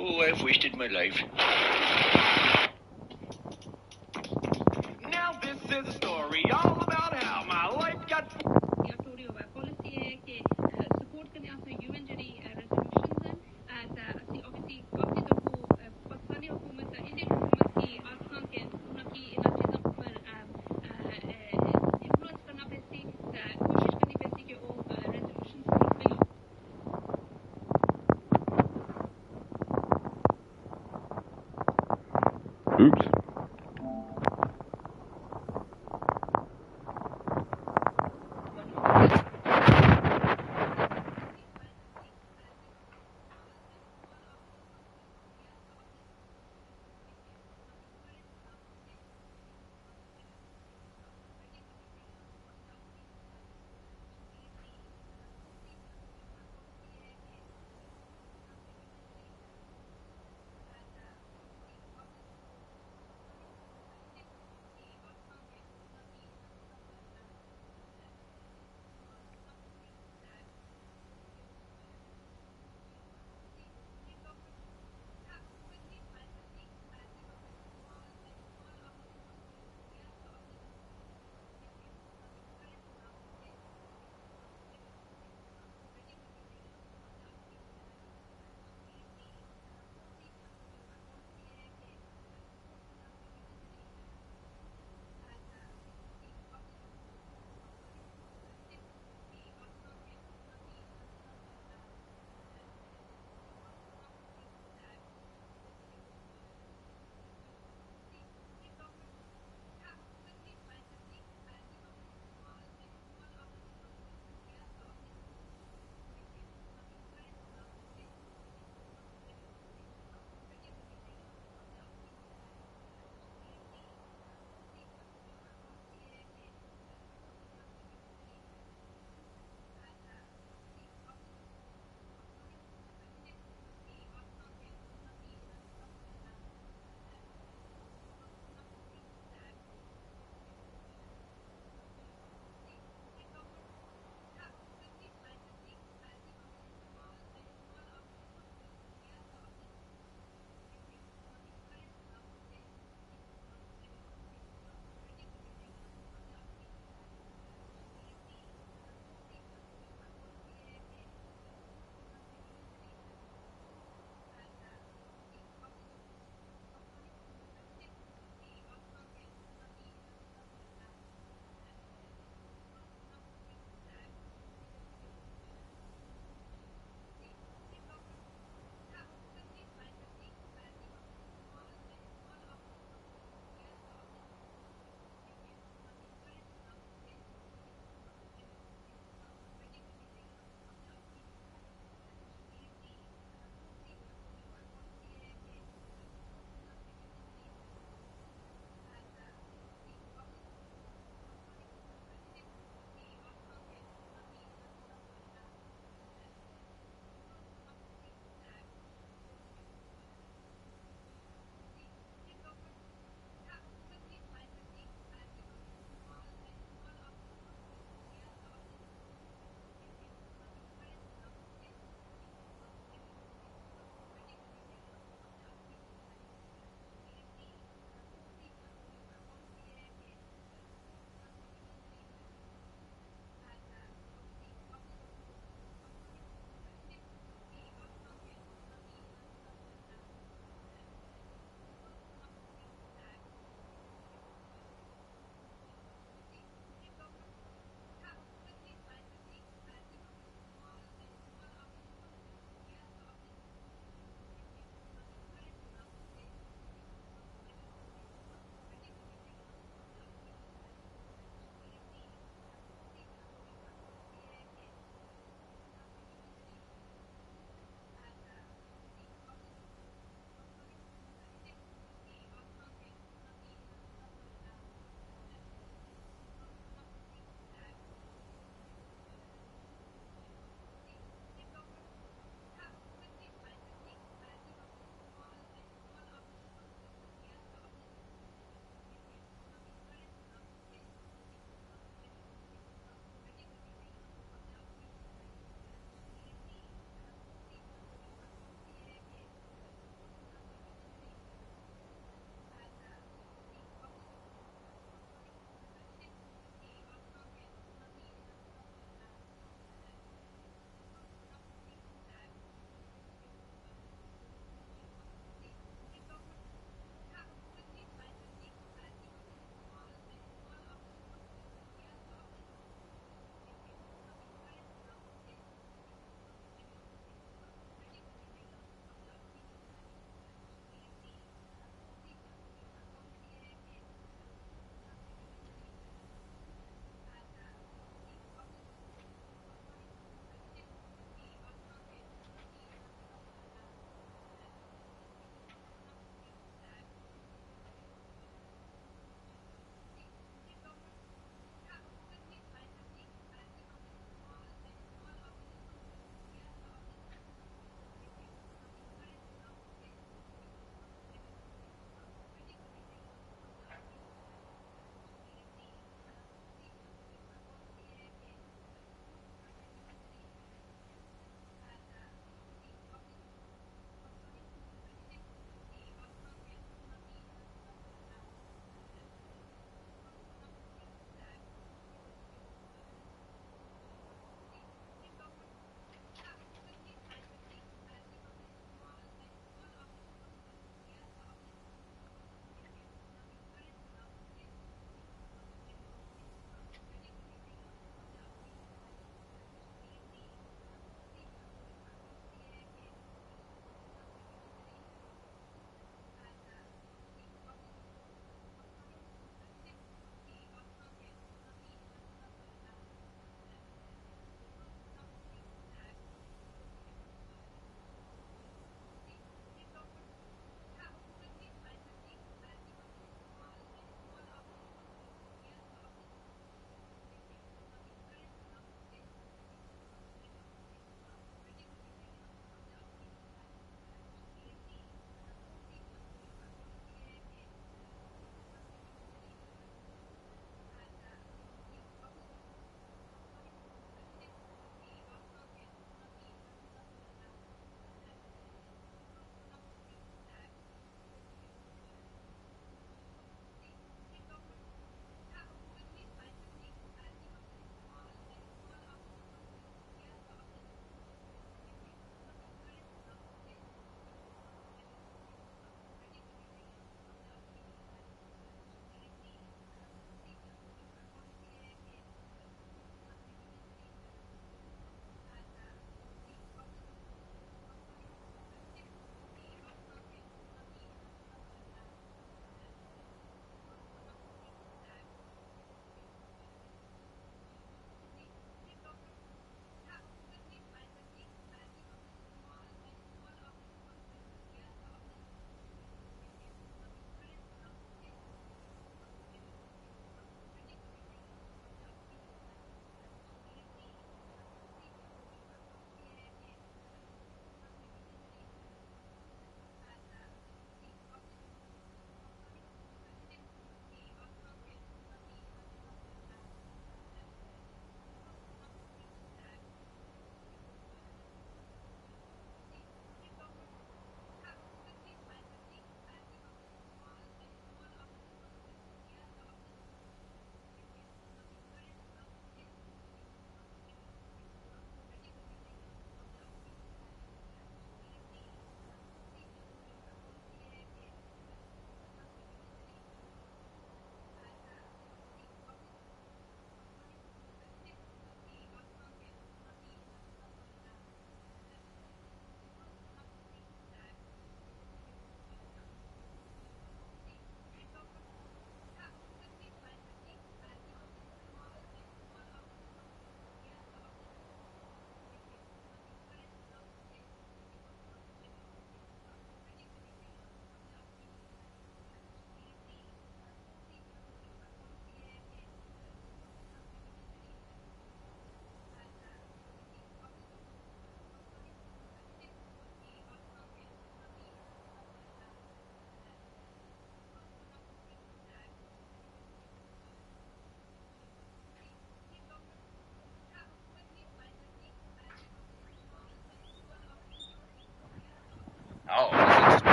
Oh, I've wasted my life. Now this is a story all about how my life got. Policy है कि support करने आते UN जरी resolutions हैं असि obviously काफी तो को पाकिस्तानी हुकूमत इंडियन हुकूमत की आसान के उनकी इन चीजों पर इन्फ्लुएंस करना पैसी कोशिश करनी पैसी कि वो resolution follow Oops.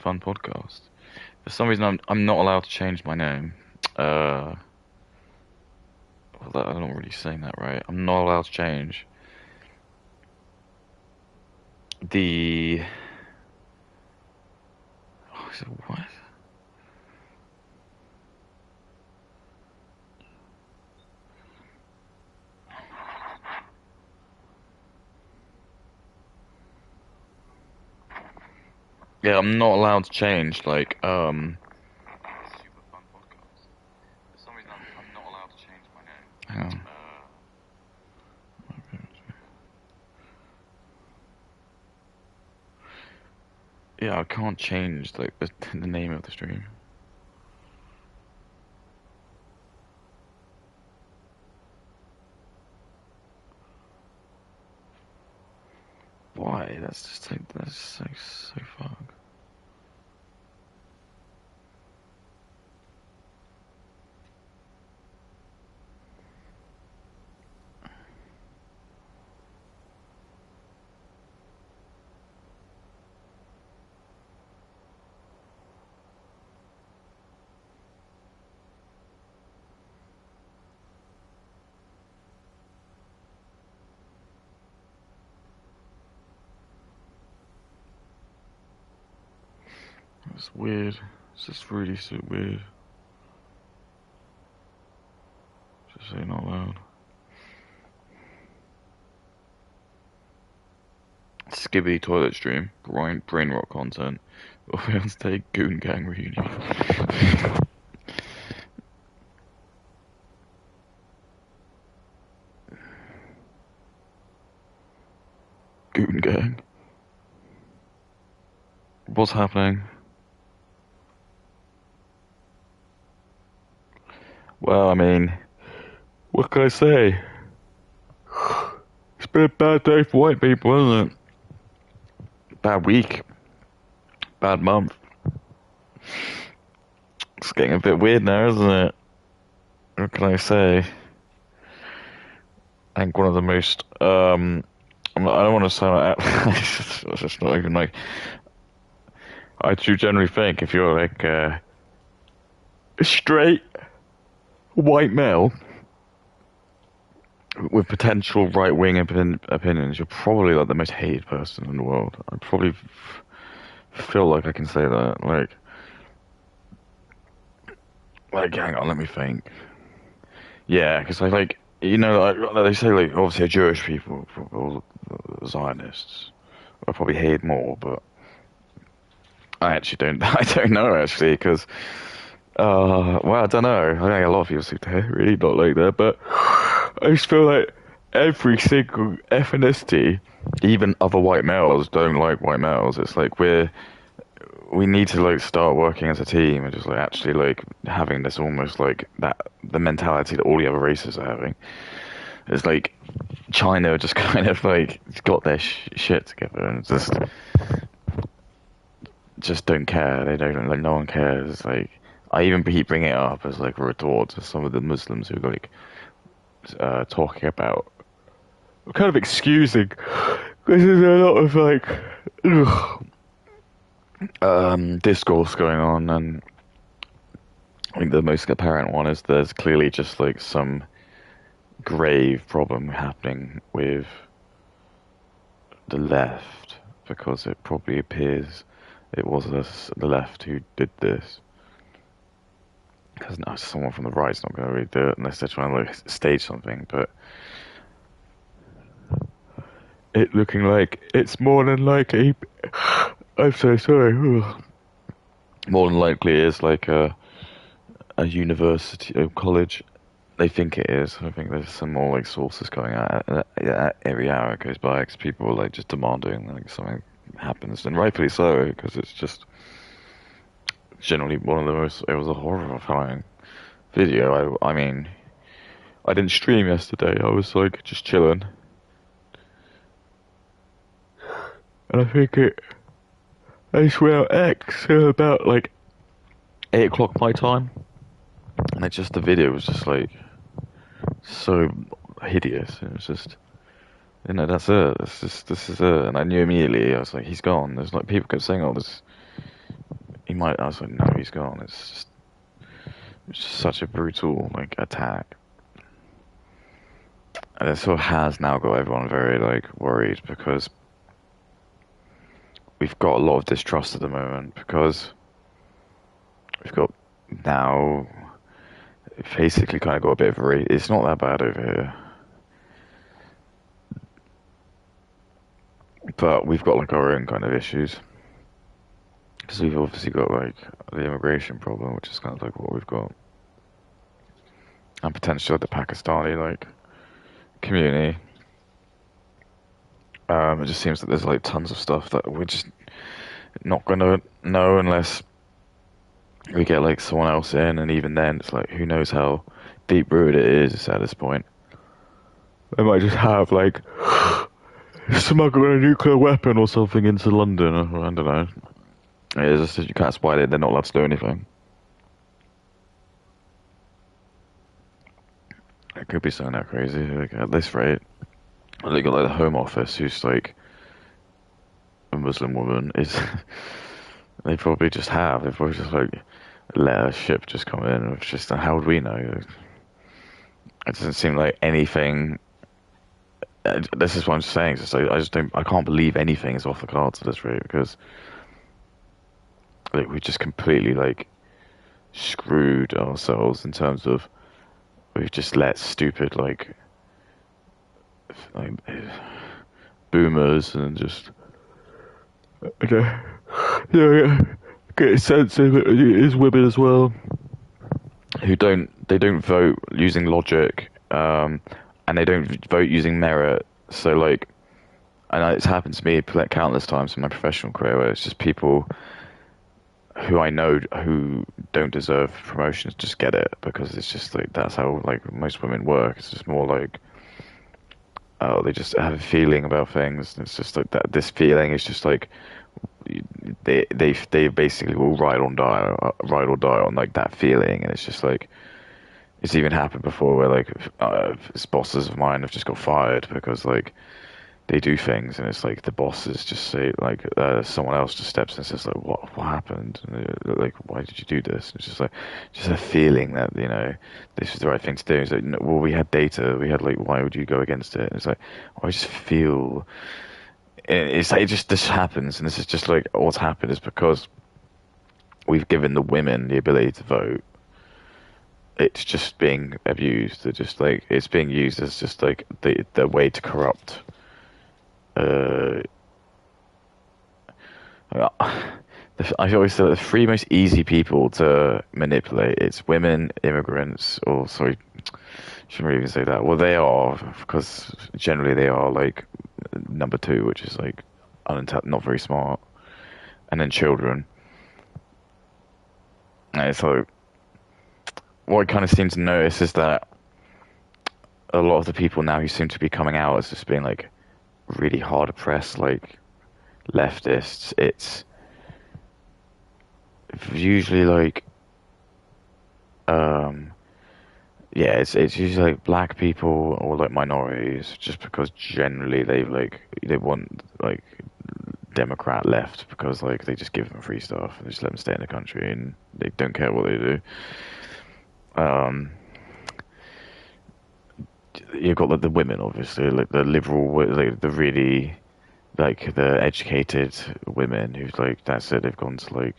Fun Podcast. For some reason, I'm not allowed to change my name. Well, I'm not really saying that right. I'm not allowed to change the. Oh, is it what? Yeah, I'm not allowed to change like Super Fun Podcast. For some reason, I'm not allowed to change my name. Hang on. Yeah, I can't change like the name of the stream. Why? That's just like that's so fuck. It's weird. It's just really so weird. Just saying out loud. Skibby toilet stream. Brain rot content. Wednesday Goon Gang reunion. Goon Gang. What's happening? Well, I mean, what can I say? It's been a bad day for white people, isn't it? Bad week. Bad month. It's getting a bit weird now, isn't it? What can I say? I think one of the most, I don't want to sound like, it's just not even like, I do generally think if you're like, a straight white male with potential right-wing opinions, you're probably like the most hated person in the world. I probably feel like I can say that. Like, hang on, let me think. Yeah, because I like, you know, like they say, like obviously Jewish people, or Zionists, are probably hated more, but I actually don't. I don't know actually, because well, I don't know. I think a lot of people seem to really not like that, but I just feel like every single ethnicity, even other white males, don't like white males. It's like we need to like start working as a team and just like actually like having this almost like that the mentality that all the other races are having. It's like China just kind of like got their shit together and just don't care. They don't like no one cares. Like I even keep bringing it up as like a retort to some of the Muslims who are like talking about kind of excusing because there's a lot of like discourse going on, and I think the most apparent one is there's clearly just like some grave problem happening with the left because it probably appears it was the left who did this. Because no, someone from the right's not going to really do it unless they're trying to like stage something, but it looking like it's more than likely. I'm so sorry. More than likely is like a university or college. They think it is. I think there's some more like sources going out every hour it goes by because people are like just demanding like something happens, and rightfully so because it's just generally one of the most. It was a horrifying video. I mean, I didn't stream yesterday. I was like just chilling, and I think I just went out X about like 8 o'clock my time, and it just the video was just like so hideous. It was just, you know, that's it. This is it. And I knew immediately. I was like, he's gone. There's like people kept saying, "Oh, he might. I was like, no, he's gone. It's just such a brutal like attack, and it sort of has now got everyone very like worried because we've got a lot of distrust at the moment because we've got now basically kind of got a bit of a. It's not that bad over here, but we've got like our own kind of issues because we've obviously got like the immigration problem, which is kind of like what we've got, and potentially like, the Pakistani like community. It just seems that there's like tons of stuff that we're just not gonna know unless we get like someone else in, and even then, it's like who knows how deep rooted it is at this point. They might just have like smuggle a nuclear weapon or something into London. Or, I don't know. It's just you can't spy it. They're not allowed to do anything. It could be something that crazy. Like, at this rate, they got like the Home Office, who's like a Muslim woman. Is they probably just have. They probably just like let a ship just come in. It's just how would we know? It doesn't seem like anything. This is what I'm saying. It's just like, I just don't. I can't believe anything is off the cards at this rate because like we just completely like screwed ourselves in terms of we've just let stupid like boomers and just okay, yeah, get sensitive. It is women as well who don't vote using logic, and they don't vote using merit. So like, I know it's happened to me like countless times in my professional career where it's just people who I know who don't deserve promotions just get it because it's just like that's how like most women work. It's just more like oh they just have a feeling about things. And it's just like that. This feeling is just like they basically will ride or die on like that feeling, and it's just like it's even happened before where like bosses of mine have just got fired because like they do things and it's like the bosses just say like someone else just steps in and says like what happened and like why did you do this, and it's just like just a feeling that you know this is the right thing to do. It's like no, well we had data, we had like why would you go against it, and it's like oh, I just feel it's like it just this happens, and this is just like what's happened is because we've given the women the ability to vote. It's just being abused. It's just like it's being used as just like the way to corrupt. Uh, I always say the three most easy people to manipulate. It's women, immigrants, or sorry, shouldn't really even say that. Well, they are because generally they are like number two, which is like not very smart, and then children. And it's like what I kind of seem to notice is that a lot of the people now who seem to be coming out as just being like really hard oppressed, like leftists, it's usually like yeah, it's usually like black people or like minorities, just because generally they want like Democrat left because like they just give them free stuff and just let them stay in the country and they don't care what they do. Um, you've got like the women, obviously, like the liberal, like the really, like the educated women who's like that's it. They've gone to like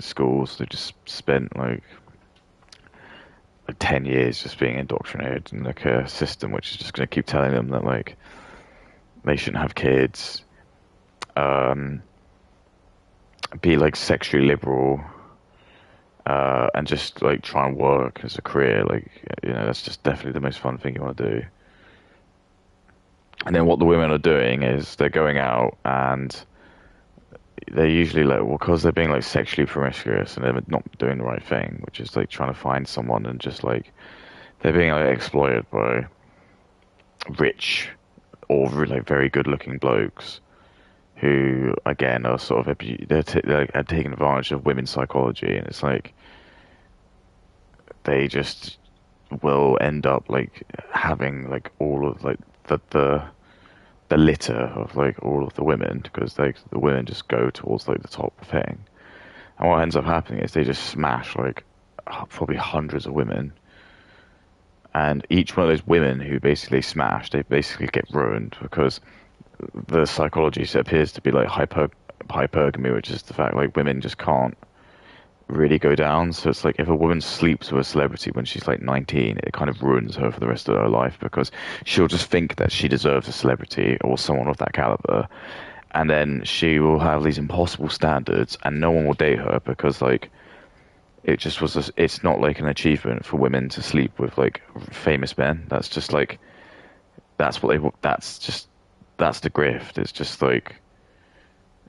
schools. They just spent like 10 years just being indoctrinated in like a system which is just going to keep telling them that like they shouldn't have kids, um, be like sexually liberal, and just like try and work as a career. Like you know, that's just definitely the most fun thing you want to do. And then what the women are doing is they're going out and they're usually like, well, because they're being like sexually promiscuous and they're not doing the right thing, which is like trying to find someone and just like they're being like exploited by rich or like very good looking blokes who again are sort of they're taking advantage of women's psychology, and it's like they just will end up like having like all of like the litter of like all of the women because like the women just go towards like the top thing, And what ends up happening is they just smash like probably hundreds of women, and each one of those women who basically smash, they basically get ruined because the psychology appears to be like hypergamy, which is the fact like women just can't really go down. So it's like if a woman sleeps with a celebrity when she's like 19, it kind of ruins her for the rest of her life because she'll just think that she deserves a celebrity or someone of that caliber, and then she will have these impossible standards, and no one will date her because like it just was. It's not like an achievement for women to sleep with like famous men. That's just like that's what they. That's the grift. It's just like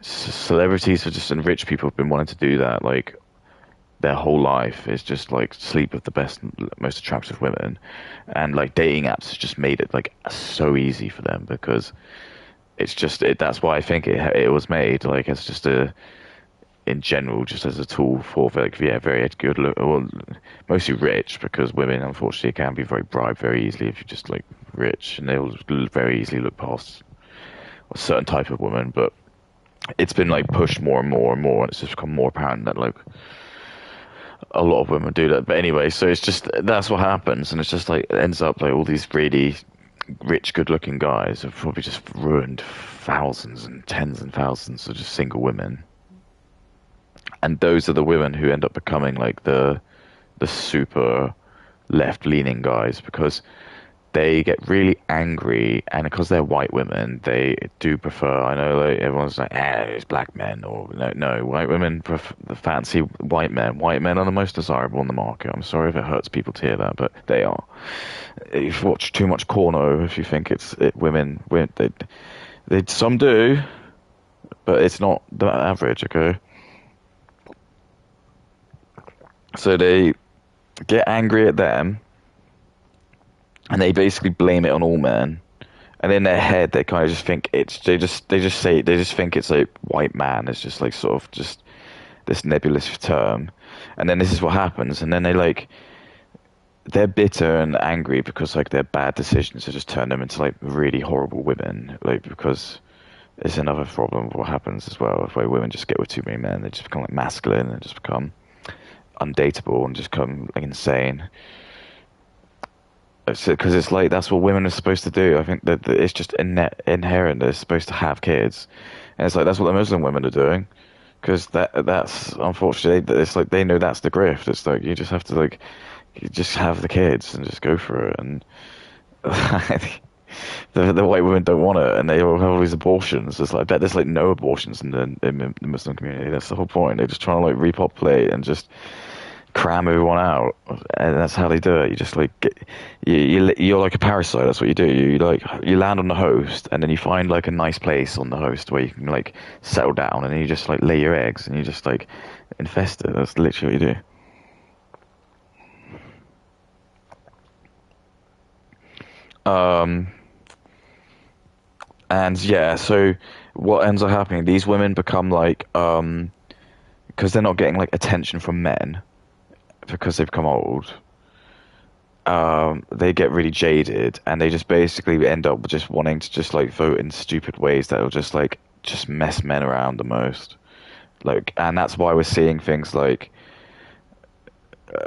celebrities are just and rich people have been wanting to do that like their whole life is just like sleep with the best, most attractive women, and like dating apps has just made it like so easy for them because it's just that's why I think it was made like it's just a in general just as a tool for like yeah very good look well mostly rich because women unfortunately can be very bribed very easily if you're just like rich and they'll very easily look past a certain type of woman, but it's been like pushed more and more and more, and it's just become more apparent that like a lot of women do that. But anyway, so it's just that's what happens, and it's just like it ends up like all these really rich, good-looking guys have probably just ruined thousands and tens and thousands of just single women, and those are the women who end up becoming like the super left-leaning guys because they get really angry, and because they're white women, they do prefer. I know like everyone's like, it's black men, or no, white women fancy white men. White men are the most desirable on the market. I'm sorry if it hurts people to hear that, but they are. You've watched too much porno if you think women. They some do, but it's not the average. Okay, so they get angry at them. And they basically blame it on all men, and in their head they kind of just think they just think it's like white man. It's just like sort of just this nebulous term, and then this is what happens, and then they're bitter and angry because like their bad decisions have just turned them into like really horrible women, like because it's another problem of what happens as well. If women just get with too many men, they just become like masculine and just become undateable and just become like insane. Because it's like that's what women are supposed to do. I think that it's just inherent. They're supposed to have kids, and it's like that's what the Muslim women are doing. Because that's unfortunately it's like they know that's the grift. It's like you just have to like you just have the kids and just go for it. And the white women don't want it, and they all have all these abortions. It's like I bet there's like no abortions in the Muslim community. That's the whole point. They're just trying to like repopulate and just cram everyone out, and that's how they do it. You just like you're like a parasite. That's what you do. You land on the host, and then you find like a nice place on the host where you can like settle down, and you just like lay your eggs, and you just like infest it. That's literally what you do. And yeah, so what ends up happening? These women become like because they're not getting like attention from men because they've become old. They get really jaded, and they just basically end up just wanting to just like vote in stupid ways that will just mess men around the most. Like, and that's why we're seeing things like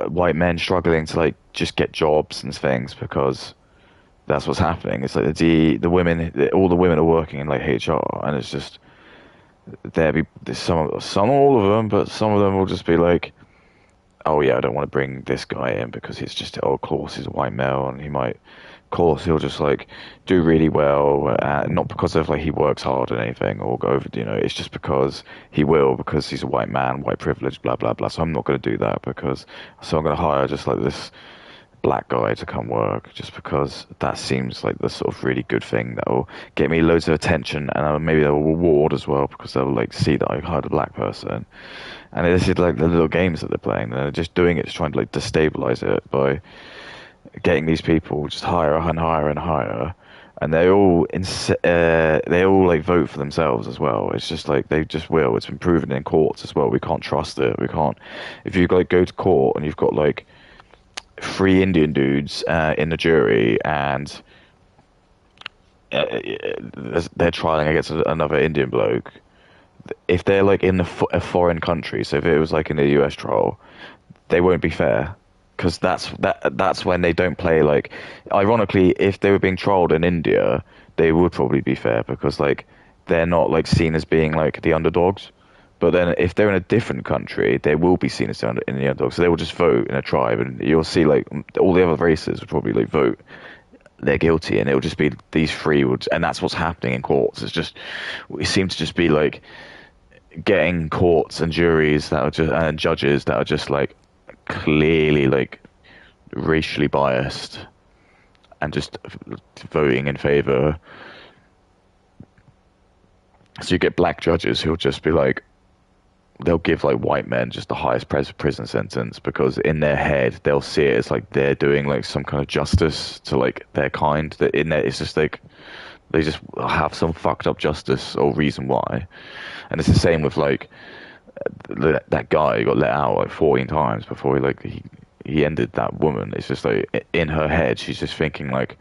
white men struggling to like just get jobs and things because that's what's happening. It's like the women, all the women are working in like HR, and it's just there's some all of them, but some of them will just be like, oh yeah, I don't want to bring this guy in because he's just, oh, of course he's a white male, and of course he'll just like do really well, not because of like he works hard or anything or go over, it's just because because he's a white man, white privilege, blah blah blah. So I'm not going to do that so I'm going to hire just like this black guy to come work just because that seems like the sort of really good thing that will get me loads of attention, and maybe they'll reward as well because they'll like see that I hired a black person. And this is like the little games that they're playing. They're just doing it, just trying to like destabilize it by getting these people just higher and higher and higher. And they all like vote for themselves as well. It's just like they just will. It's been proven in courts as well. We can't trust it. We can't. If you like go to court and you've got like 3 Indian dudes in the jury, and they're trialing against another Indian bloke, if they're like in a foreign country, so if it was like in a US trial, they won't be fair because that's when they don't play like. Ironically, if they were being trialed in India, they would probably be fair because like they're not like seen as being like the underdogs. But then if they're in a different country, they will be seen as in the underdog. So they will just vote in a tribe, and you'll see like all the other races would probably like vote they're guilty, and it'll just be these three would, and that's what's happening in courts. It's just we seem to just be like getting courts and juries that are just and judges that are just like clearly like racially biased and just voting in favor. So you get black judges who'll just be like, they'll give like white men just the highest prison sentence because in their head they'll see it as like they're doing like some kind of justice to like their kind. That in there it's just like they just have some fucked up justice or reason why. And it's the same with like that guy who got let out like 14 times before he ended that woman. It's just like in her head she's just thinking like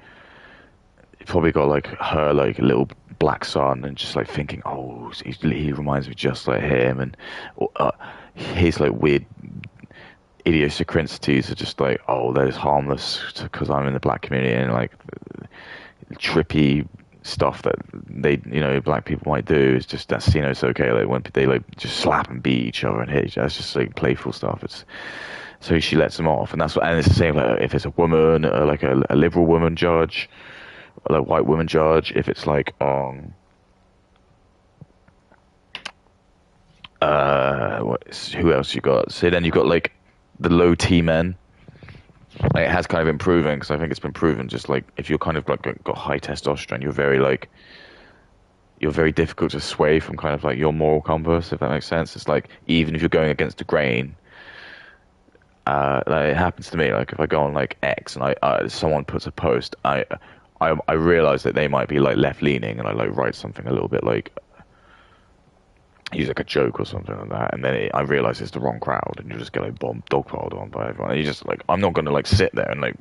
probably got like her like little black son and just like thinking, oh, he reminds me just like him, and his like weird idiosyncrasies are just like, oh, that is harmless because I'm in the black community, and like trippy stuff that black people might do is just that's it's okay, like when they like just slap and beat each other and hit each other. That's just like playful stuff. It's so she lets them off, and and it's the same like if it's a woman, like a liberal woman judge, like white woman judge. If it's like who else you got? So then you got like the low T men. Like, it has kind of been proven because I think it's been proven. Just like if you're kind of like got high testosterone, you're very difficult to sway from kind of like your moral compass, if that makes sense. It's like even if you're going against the grain. Like it happens to me. Like if I go on like X and someone puts a post, I realize that they might be like left leaning, and I like write something a little bit like use like a joke or something like that, and then I realize it's the wrong crowd, and you just get like dogpiled on by everyone. And you just like I'm not gonna like sit there and like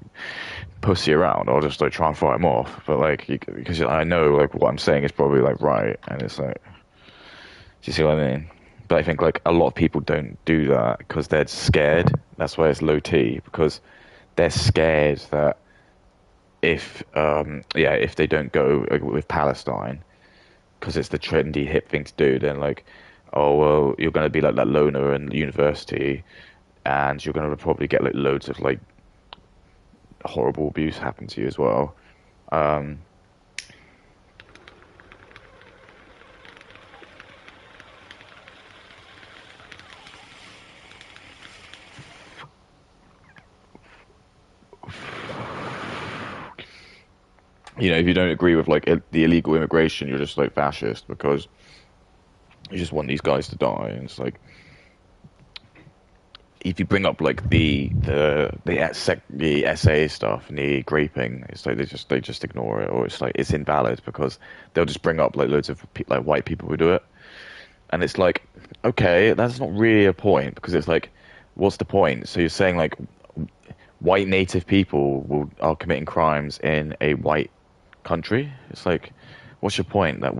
pussy around. I'll just like try and fight them off. But like because I know like what I'm saying is probably like right, and it's like, do you see what I mean? But I think like a lot of people don't do that because they're scared. That's why it's low T, because they're scared that if they don't go with Palestine because it's the trendy hip thing to do, then like, oh well, you're going to be like that loner in university, and you're going to probably get like loads of like horrible abuse happen to you as well. If you don't agree with like the illegal immigration, you're just like fascist because you just want these guys to die. And it's like if you bring up like the SA stuff and the graping, it's like they just ignore it, or it's like it's invalid because they'll just bring up like loads of like white people who do it, and it's like, okay, that's not really a point because it's like, what's the point? So you're saying like white native people are committing crimes in a white country? It's like, what's your point that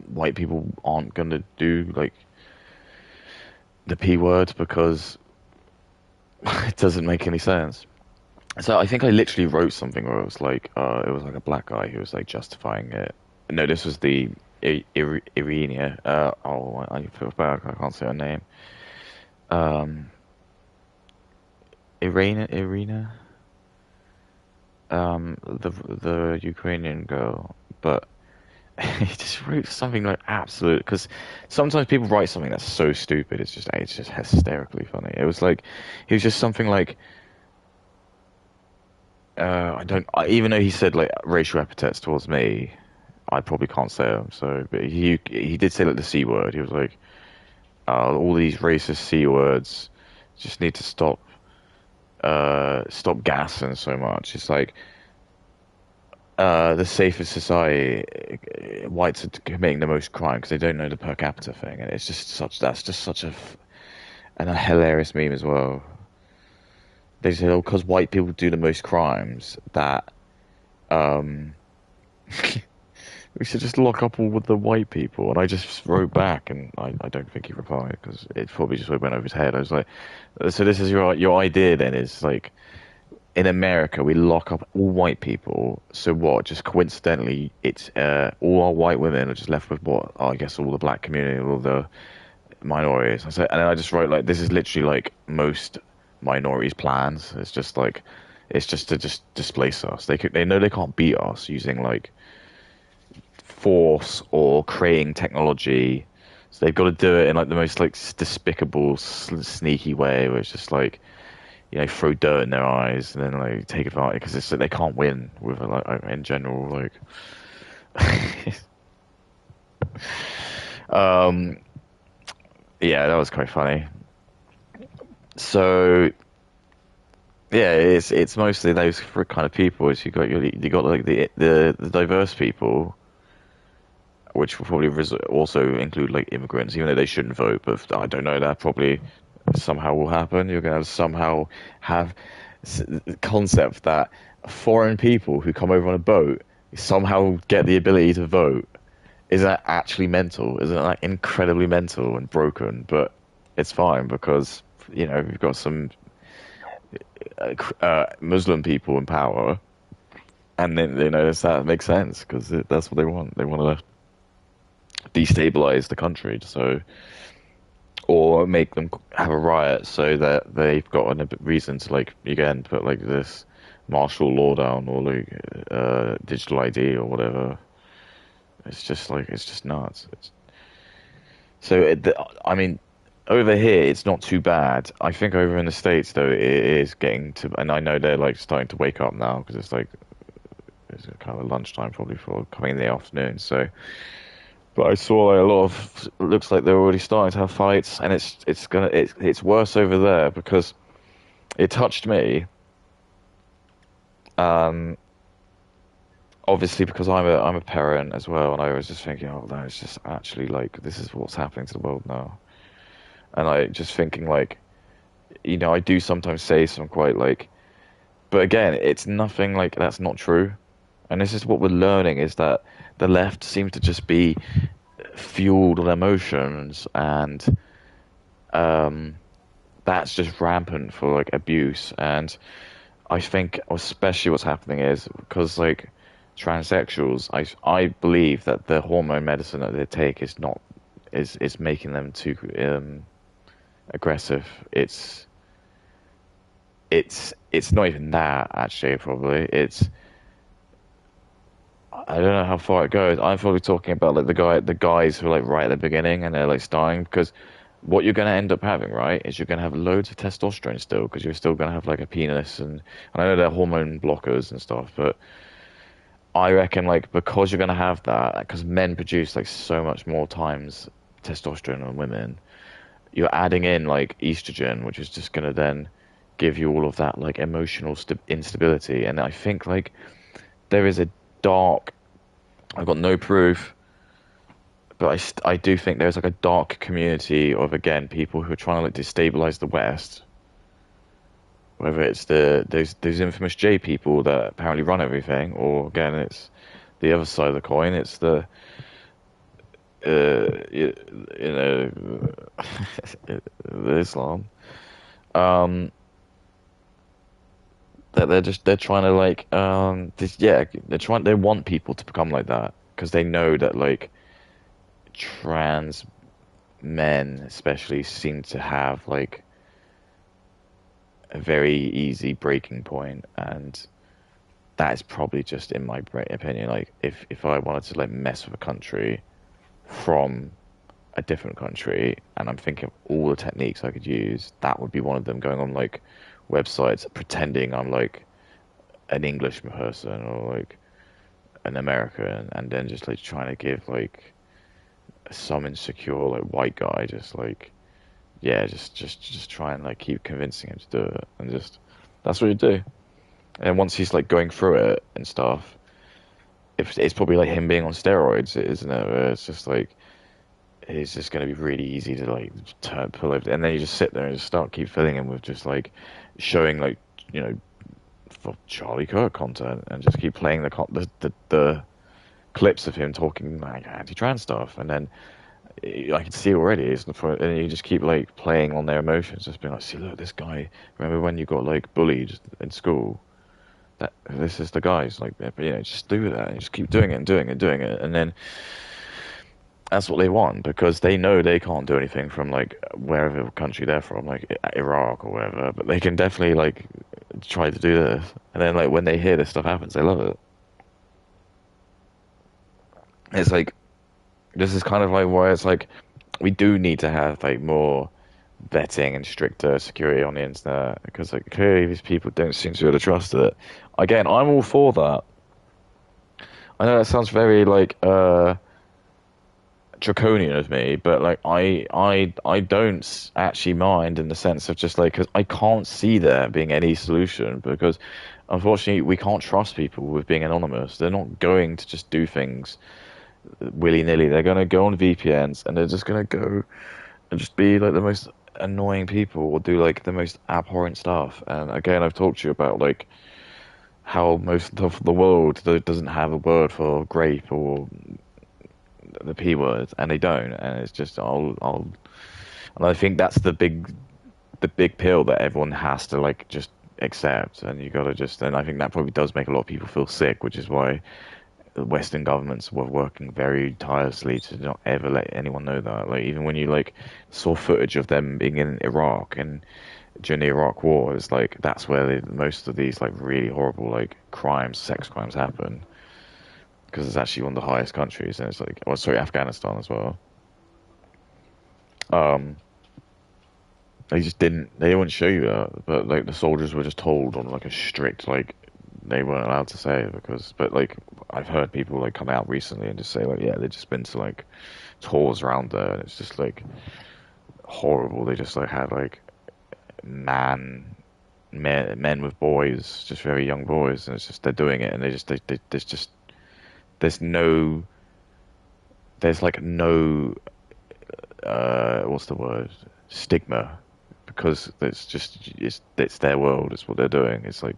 white people aren't gonna do like the P word because it doesn't make any sense. So I think I literally wrote something where it was like a black guy who was like justifying it. No, this was the Irina. I feel bad. I can't say her name. Irina. The Ukrainian girl, but he just wrote something like absolute. Because sometimes people write something that's so stupid, it's just hysterically funny. It was like he was just something like even though he said like racial epithets towards me, I probably can't say them. So, but he did say like the C word. He was like, all these racist C words just need to stop. Stop gassing so much. It's like the safest society, whites are committing the most crime because they don't know the per capita thing, and that's just such a hilarious meme as well. They say, oh, because white people do the most crimes, that we should just lock up all with the white people. And I just wrote back, and I don't think he replied because it probably just went over his head. I was like, so this is your idea then is like in America we lock up all white people. So what? Just coincidentally, it's all our white women are just left with what? Oh, I guess all the black community, all the minorities. I said, and then I just wrote like, this is literally like most minorities' plans. It's just like, it's just to just displace us. They know they can't beat us using like force or creating technology. So they've got to do it in like the most like despicable, sneaky way, where it's just like, throw dirt in their eyes and then like take advantage because it's like they can't win with like in general like. um, yeah, that was quite funny. So yeah, it's mostly those kind of people. Is you got like the diverse people, which will probably also include like immigrants, even though they shouldn't vote. But I don't know, that probably somehow will happen. You're gonna somehow have concept that foreign people who come over on a boat somehow get the ability to vote. Is that actually mental? Isn't that incredibly mental and broken? But it's fine because we've got some Muslim people in power, and then that makes sense because that's what they want. They want to destabilize the country, so or make them have a riot so that they've got a reason to like again put like this martial law down or like digital ID or whatever. It's just like it's just nuts. I mean, over here it's not too bad. I think over in the States though it is getting to, and I know they're like starting to wake up now because it's like it's kind of lunchtime probably for coming in the afternoon. So, but I saw like a lot of looks like they're already starting to have fights, and it's worse over there because it touched me. Um, Obviously because I'm a parent as well, and I was just thinking, oh, no, it's just actually like this is what's happening to the world now, and I just thinking like, I do sometimes say some quite like, but again, it's nothing like that's not true, and this is what we're learning is that the left seems to just be fueled on emotions, and um, that's just rampant for like abuse, and I think especially what's happening is because like transsexuals, I believe that the hormone medicine that they take is not is making them too aggressive. It's not even that actually. Probably I don't know how far it goes. I'm probably talking about like the guys who are like right at the beginning and they're like starting because what you're going to end up having, right, is you're going to have loads of testosterone still because you're still going to have like a penis and I know they're hormone blockers and stuff, but I reckon like because you're going to have that because men produce like so much more times testosterone than women, you're adding in like estrogen, which is just going to then give you all of that like emotional instability, and I think like there is a dark. I've got no proof, but I do think there's like a dark community of again people who are trying to like destabilize the West. Whether it's those infamous J people that apparently run everything, or again it's the other side of the coin. It's the you know the Islam. Um, that they're trying to like they want people to become like that because they know that like trans men especially seem to have like a very easy breaking point, and that is probably just in my opinion like if I wanted to like mess with a country from a different country and I'm thinking of all the techniques I could use, that would be one of them, going on like websites pretending I'm like an English person or like an American and then just like trying to give like some insecure like white guy just like yeah just try and like keep convincing him to do it, and just that's what you do. And once he's like going through it and stuff, it's probably like him being on steroids, isn't it? Where it's just like it's just going to be really easy to like pull over, and then you just sit there and just start keep filling him with just like showing like for Charlie Kirk content and just keep playing the clips of him talking like anti-trans stuff, and then I can see already, and you just keep like playing on their emotions, just being like, see, look, this guy. Remember when you got like bullied in school? That this is the guys like, just do that, and just keep doing it and doing it and doing it, and then that's what they want because they know they can't do anything from like wherever country they're from, like Iraq or wherever, but they can definitely like try to do this, and then like when they hear this stuff happens, they love it. It's like this is kind of like why it's like we do need to have like more vetting and stricter security on the internet because like clearly these people don't seem to be able to trust it. Again, I'm all for that. I know that sounds very like draconian of me, but like I don't actually mind in the sense of just like because I can't see there being any solution because unfortunately we can't trust people with being anonymous. They're not going to just do things willy nilly. They're going to go on VPNs and they're just going to go and just be like the most annoying people or do like the most abhorrent stuff. And again, I've talked to you about like how most of the world doesn't have a word for grape or the P word, and they don't, and it's just and I think that's the big pill that everyone has to like just accept, and you gotta just, and I think that probably does make a lot of people feel sick, which is why Western governments were working very tirelessly to not ever let anyone know that. Like even when you like saw footage of them being in Iraq and during the Iraq War, it's like that's where most of these like really horrible like crimes, sex crimes happen because it's actually one of the highest countries, and it's like, oh, sorry, Afghanistan as well. Um, they wouldn't show you that, but like the soldiers were just told on like a strict, like they weren't allowed to say it because, but like I've heard people like come out recently and just say like, yeah, they've just been to like tours around there, and it's just like horrible. They just like had like men with boys, just very young boys, and it's just they're doing it, and there's just there's no there's like no what's the word, stigma, because it's their world, it's what they're doing. It's like,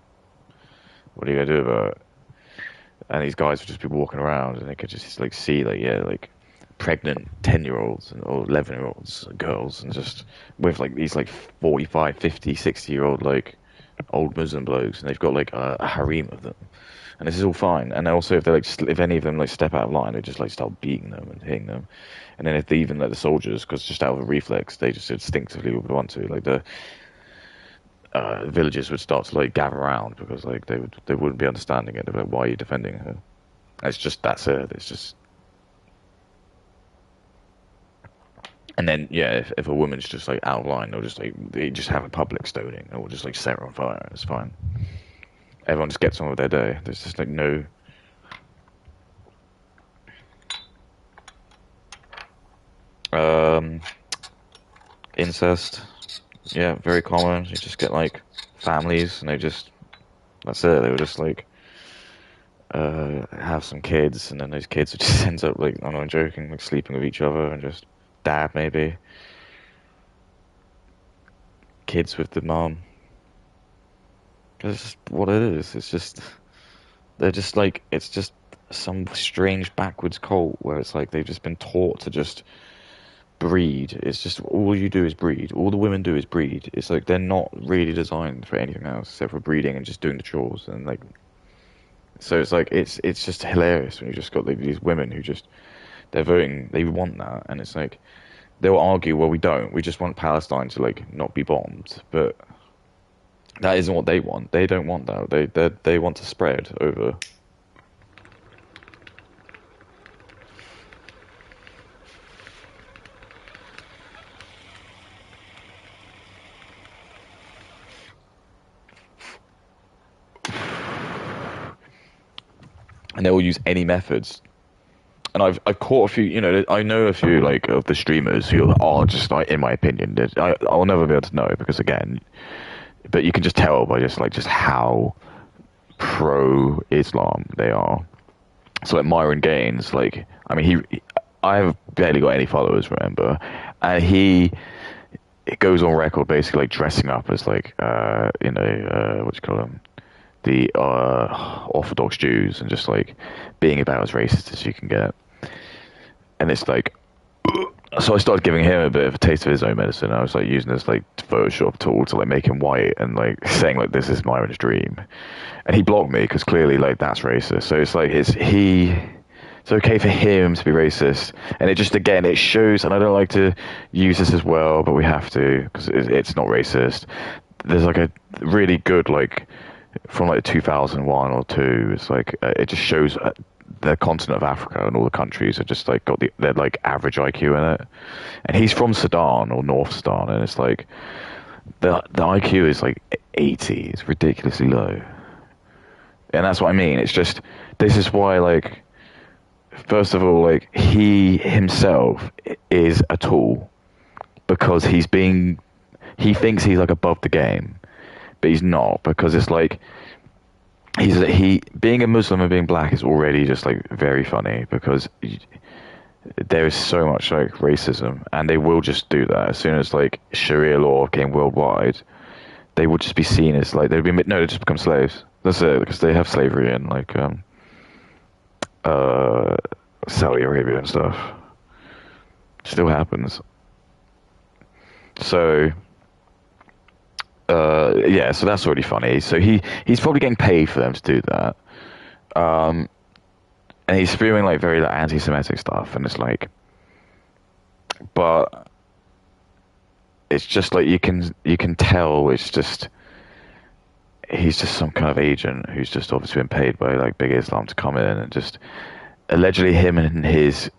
what are you gonna do about it? And these guys would just be walking around and they could just like see like, yeah, like pregnant 10-year-olds or 11-year-olds girls, and just with like these like 45, 50, 60-year-old like old Muslim blokes, and they've got like a harem of them, and this is all fine. And also, if they like, if any of them like step out of line, they just like start beating them and hitting them. And then if they even let the soldiers, because just out of a reflex, they just instinctively would want to, like the villagers would start to like gather around because like they wouldn't be understanding it. They'd be like, why are you defending her? It's just that's it. It's just. And then yeah, if a woman's just like out of line, they'll just like they just have a public stoning, or just like set her on fire. It's fine. Everyone just gets on with their day. There's just like no. Um, incest, yeah, very common. You just get like families, and they just that's it. They would just like have some kids, and then those kids would just end up like, I'm not joking, like sleeping with each other, and just dad maybe kids with the mom. That's just what it is. It's just they're just like it's just some strange backwards cult where it's like they've just been taught to just breed. It's just all you do is breed. All the women do is breed. It's like they're not really designed for anything else except for breeding and just doing the chores, and like so it's like it's just hilarious when you just got like these women who just they're voting, they want that, and it's like they'll argue, well, we don't, we just want Palestine to like not be bombed, but that isn't what they want. They don't want that. They want to spread over. And they will use any methods. And I've caught a few, I know a few like of the streamers who are just like, in my opinion, I'll never be able to know because again, but you can just tell by just how pro Islam they are. So like Myron Gaines, like I mean I have barely got any followers, remember, and it goes on record basically like dressing up as like what you call them, the Orthodox Jews, and just like being about as racist as you can get. And it's like, so I started giving him a bit of a taste of his own medicine. I was like using this like Photoshop tool to like make him white and like saying like this is Myron's dream, and he blocked me because clearly like that's racist. So it's like it's okay for him to be racist, and it just again it shows. And I don't like to use this as well, but we have to because it's not racist. There's like a really good like from like 2001 or two. It's like it just shows. The continent of Africa and all the countries are just like got their like average IQ in it, and he's from Sudan or North Sudan, and it's like the IQ is like 80. It's ridiculously low, and that's what I mean. It's just this is why like first of all like he himself is a tool because he thinks he's like above the game, but he's not because it's like. He being a Muslim and being black is already just like very funny because there is so much like racism, and they will just do that as soon as like Sharia law came worldwide. They would just be seen as like they just become slaves. That's it because they have slavery in like Saudi Arabia and stuff. Still happens. So. Yeah, so that's already funny. So he's probably getting paid for them to do that, and he's spewing like very like, anti-Semitic stuff, and it's like, but it's just like you can tell it's just he's just some kind of agent who's just obviously been paid by like Big Islam to come in and just allegedly him and his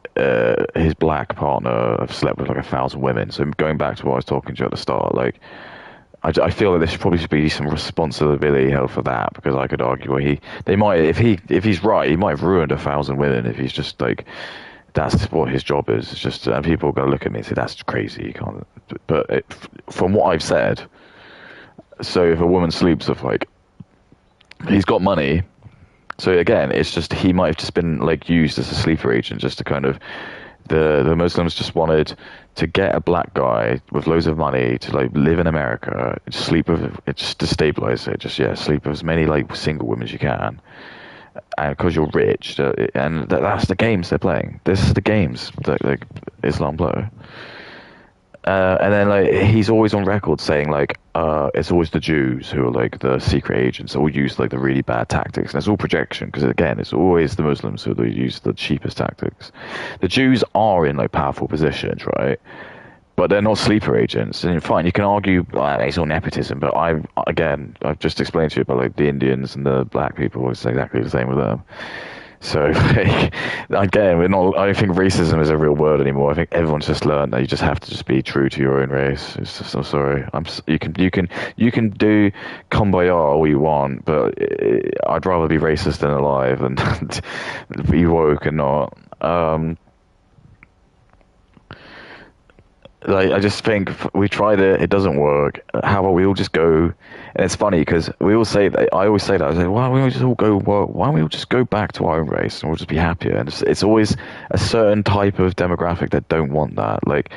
black partner have slept with like 1,000 women. So going back to what I was talking to you at the start, like. I feel like there should probably be some responsibility held for that because I could argue they might if he's right he might have ruined 1,000 women if he's just like that's what his job is. It's just and people are gonna look at me and say that's crazy. You can't. But from what I've said, so if a woman sleeps with like he's got money. So again, it's just he might have just been like used as a sleeper agent just to kind of. The Muslims just wanted to get a black guy with loads of money to like live in America, sleep with it, just to stabilize it. Just sleep with as many like single women as you can, and because you're rich, and that's the games they're playing. This is the games that like Islam play. And then like he's always on record saying like it's always the Jews who are like the secret agents that will use like the really bad tactics, and it's all projection because again it's always the Muslims who use the cheapest tactics. The Jews are in like powerful positions, right? But they're not sleeper agents. And fine, you can argue it's all nepotism, but I've just explained to you about like the Indians and the black people. It's exactly the same with them. So like, again, I don't think racism is a real word anymore. I think everyone's just learned that you just have to just be true to your own race. It's just, I'm sorry. You can do kumbaya all you want, but I'd rather be racist than alive and be woke and not. Like I just think we tried it doesn't work. How about we all just go? And it's funny because we all say that. I always say that. I say, why don't we just all go? Why don't we all just go back to our own race and we'll just be happier? And it's always a certain type of demographic that don't want that. Like,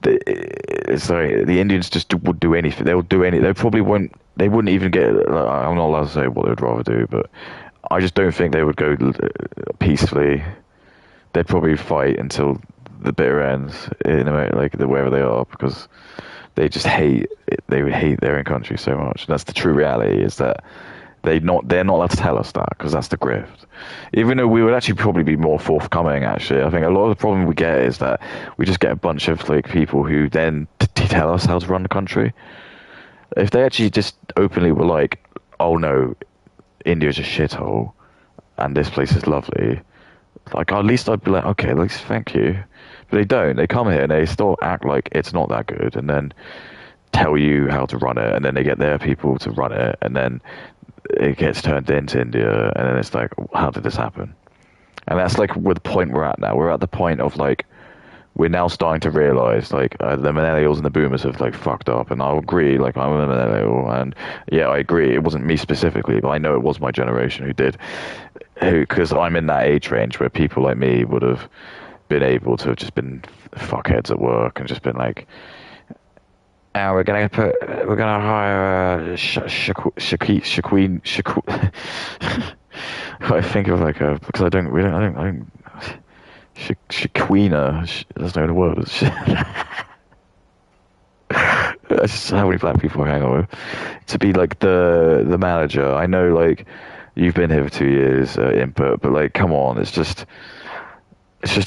the Indians just would do anything. They'll do any. They probably won't. They wouldn't even get. I'm not allowed to say what they would rather do, but I just don't think they would go peacefully. They'd probably fight until the bitter ends in America, like wherever they are, because they just hate it. They would hate their own country so much. And that's the true reality, is that they're not allowed to tell us that, because that's the grift. Even though we would actually probably be more forthcoming, actually. I think a lot of the problem we get is that we just get a bunch of like people who then tell us how to run the country. If they actually just openly were like, oh no, India's a shithole and this place is lovely, like at least I'd be like, okay, like, thank you. But they don't. They come here and they still act like it's not that good, and then tell you how to run it, and then they get their people to run it, and then it gets turned into India, and then it's like, how did this happen? And that's like with the point we're at now. We're at the point of like, we're now starting to realize like the millennials and the boomers have like fucked up, and I'll agree. Like I'm a millennial, and yeah, I agree. It wasn't me specifically, but I know it was my generation who did, because I'm in that age range where people like me would have been able to have just been fuckheads at work and just been like, oh, we're gonna hire Shaquille. I think of like a because I don't. Shaquina, that's not even a word. That's just how many black people I hang out with. To be like the manager. I know like you've been here for 2 years, input, but like come on, it's just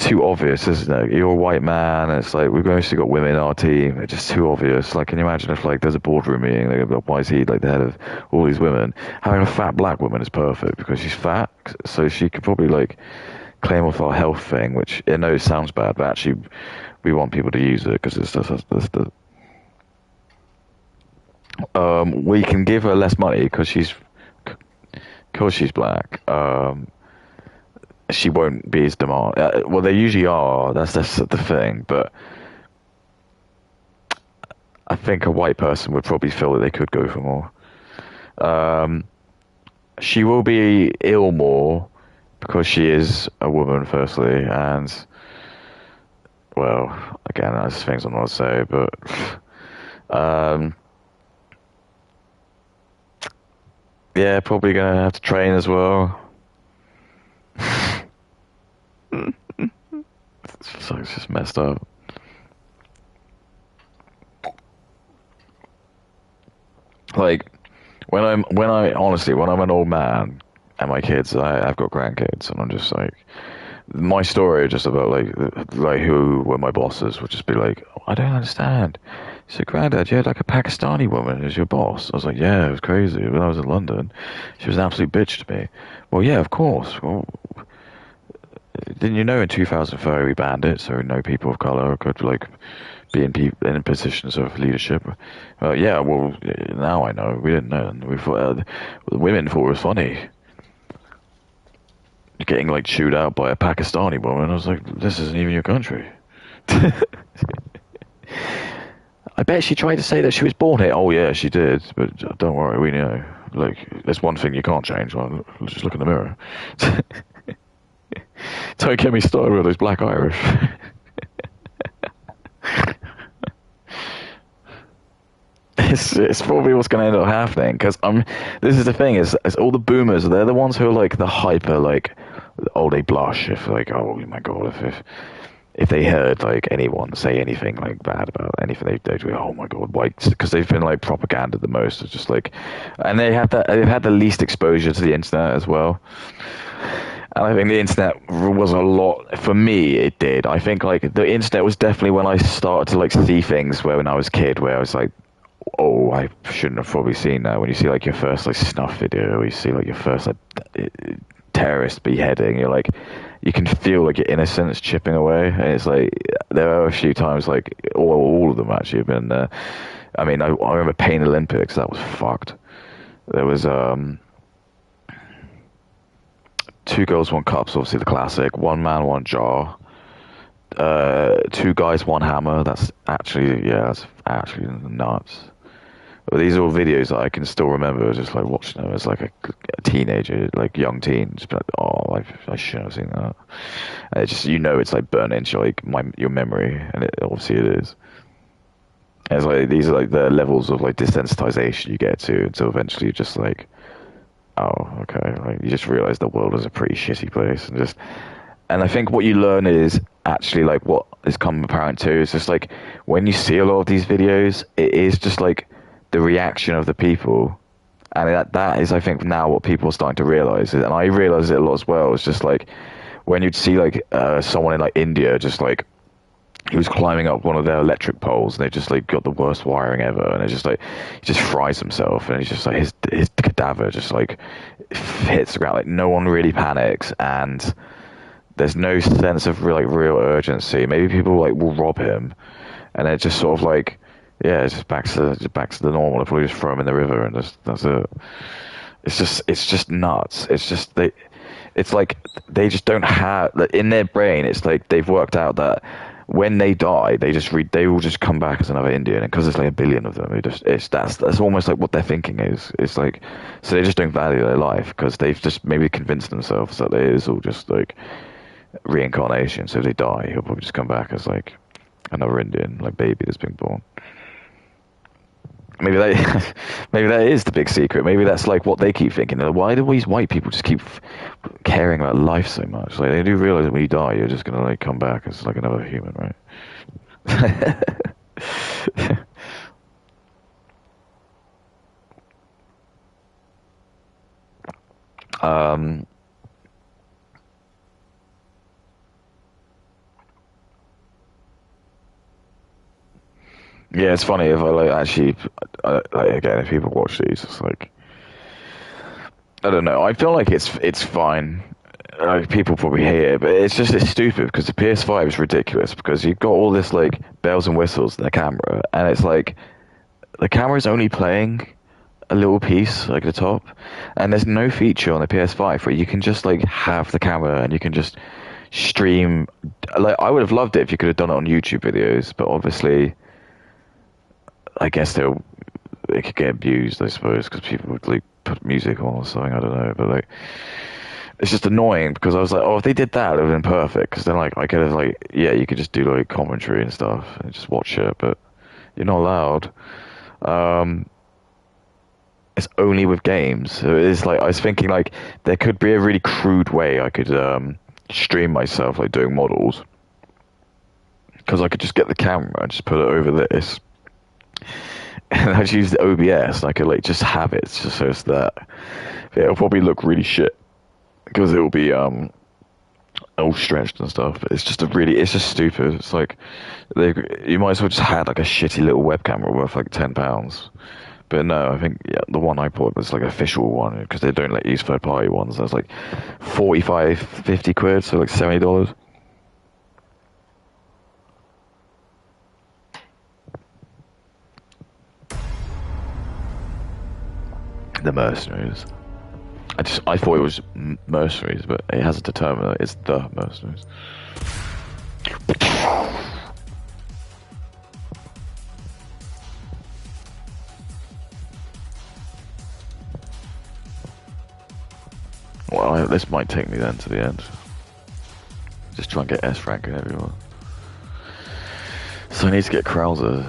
too obvious, isn't it? You're a white man, and it's like we've mostly got women in our team. It's just too obvious. Like, can you imagine if like there's a boardroom meeting, like why is he like the head of all these women? Having a fat black woman is perfect because she's fat, so she could probably like claim off our health thing, which I know sounds bad, but actually we want people to use it because it's just the we can give her less money because she's black. She won't be as demand. Well, they usually are. That's the thing. But I think a white person would probably feel that they could go for more. She will be ill more because she is a woman, firstly, and well, again, there's things I'm not to say, but yeah, probably gonna have to train as well. It's just messed up. Like when I'm an old man and my kids, I've got grandkids, and I'm just like my story just about like who were my bosses would just be like, oh, I don't understand. He said, Granddad, you had like a Pakistani woman as your boss. I was like, yeah, it was crazy. When I was in London, she was an absolute bitch to me. Well, yeah, of course. Well, didn't you know in 2005 we banned it, so no people of color could like be in positions of leadership? Yeah, well, now I know. We didn't know. And we thought the women thought it was funny getting like chewed out by a Pakistani woman. I was like, this isn't even your country. I bet she tried to say that she was born here. Oh yeah, she did. But don't worry, we know. Like, there's one thing you can't change. Well, just look in the mirror. Don't get me started with those black Irish. It's probably what's going to end up happening because this is the thing is all the boomers, they're the ones who are like the hyper, like, oh, they blush if like, oh my god, if they heard like anyone say anything like bad about anything, they'd go, oh my god, why? Because they've been like propaganda the most. It's just like, and they've had the least exposure to the internet as well. And I think the internet was a lot, for me, it did. I think like the internet was definitely when I started to like see things where when I was a kid, where I was like, oh, I shouldn't have probably seen that. When you see like your first like snuff video, you see like your first like terrorist beheading, you're like, you can feel like your innocence chipping away. And it's like, there are a few times like, all of them actually have been, I mean, I remember Pain Olympics, that was fucked. There was, Two Girls, One Cup's obviously the classic. One Man, One Jar. Two Guys, One Hammer. That's actually nuts. But these are all videos that I can still remember, just like watching them as like a teenager, like young teen. Just be like, oh, I shouldn't have seen that. And it's just, it's like burnt into like your memory, and obviously it is. And it's like these are like the levels of like desensitization you get to until eventually you're just like, oh, okay. Like, you just realize the world is a pretty shitty place, and I think what you learn is actually like what has come apparent too. Is just like when you see a lot of these videos, it is just like the reaction of the people, and that is, I think, now what people are starting to realize. And I realize it a lot as well. It's just like when you'd see like someone in like India, just like he was climbing up one of their electric poles, and they just like got the worst wiring ever, and it's just like he just fries himself, and it's just like his cadaver just like hits the ground. Like no one really panics, and there's no sense of real urgency. Maybe people like will rob him, and it just sort of like, yeah, it's just back to the normal. They'll probably just throw him in the river, and that's it. It's just nuts. It's like they just don't have, in their brain. It's like they've worked out that when they die, they will just come back as another Indian, and because there's like a billion of them, that's almost like what their thinking is. It's like, so they just don't value their life because they've just maybe convinced themselves that it is all just like reincarnation. So if they die, he'll probably just come back as like another Indian, like baby that's been born. Maybe that maybe that is the big secret. Maybe that's like what they keep thinking. Why do these white people just keep caring about life so much? Like they do realize that when you die, you're just gonna like come back as like another human, right? um, yeah, it's funny if I like actually, like again, if people watch these, it's like I don't know. I feel like it's fine. People probably hate it, but it's stupid because the PS5 is ridiculous because you've got all this like bells and whistles in the camera, and it's like the camera's only playing a little piece like the top, and there's no feature on the PS5 where you can just like have the camera and you can just stream. Like I would have loved it if you could have done it on YouTube videos, but obviously, I guess it could get abused, I suppose, because people would like put music on or something. I don't know, but like it's just annoying because I was like, oh, if they did that, it would have been perfect. Because then like I could have like yeah, you could just do like commentary and stuff and just watch it, but you're not allowed. Um, it's only with games. So it's like I was thinking like there could be a really crude way I could stream myself like doing models because I could just get the camera and just put it over this and I just use the OBS and I could like just have it just so it's that. But it'll probably look really shit because it'll be all stretched and stuff. But it's just stupid. It's like you might as well just had like a shitty little web camera worth like £10. But no, I think yeah, the one I bought was like official one because they don't let you use third party ones. That's like 45, 50 quid, so like $70. The Mercenaries. I thought it was Mercenaries, but it has a determiner. It's the Mercenaries. Well, this might take me then to the end. Just try and get S rank and everyone. So I need to get Krauser.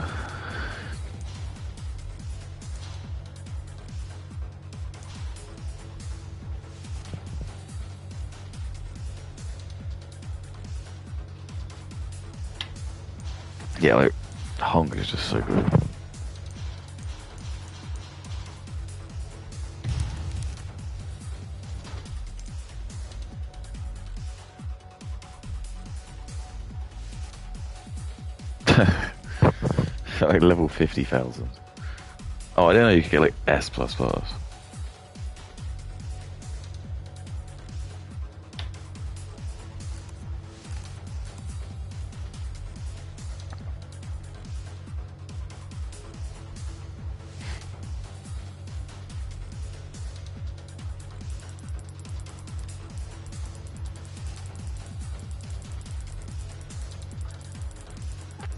Yeah, like Hunk is just so good. Like level 50,000. Oh, I didn't know you could get like S++.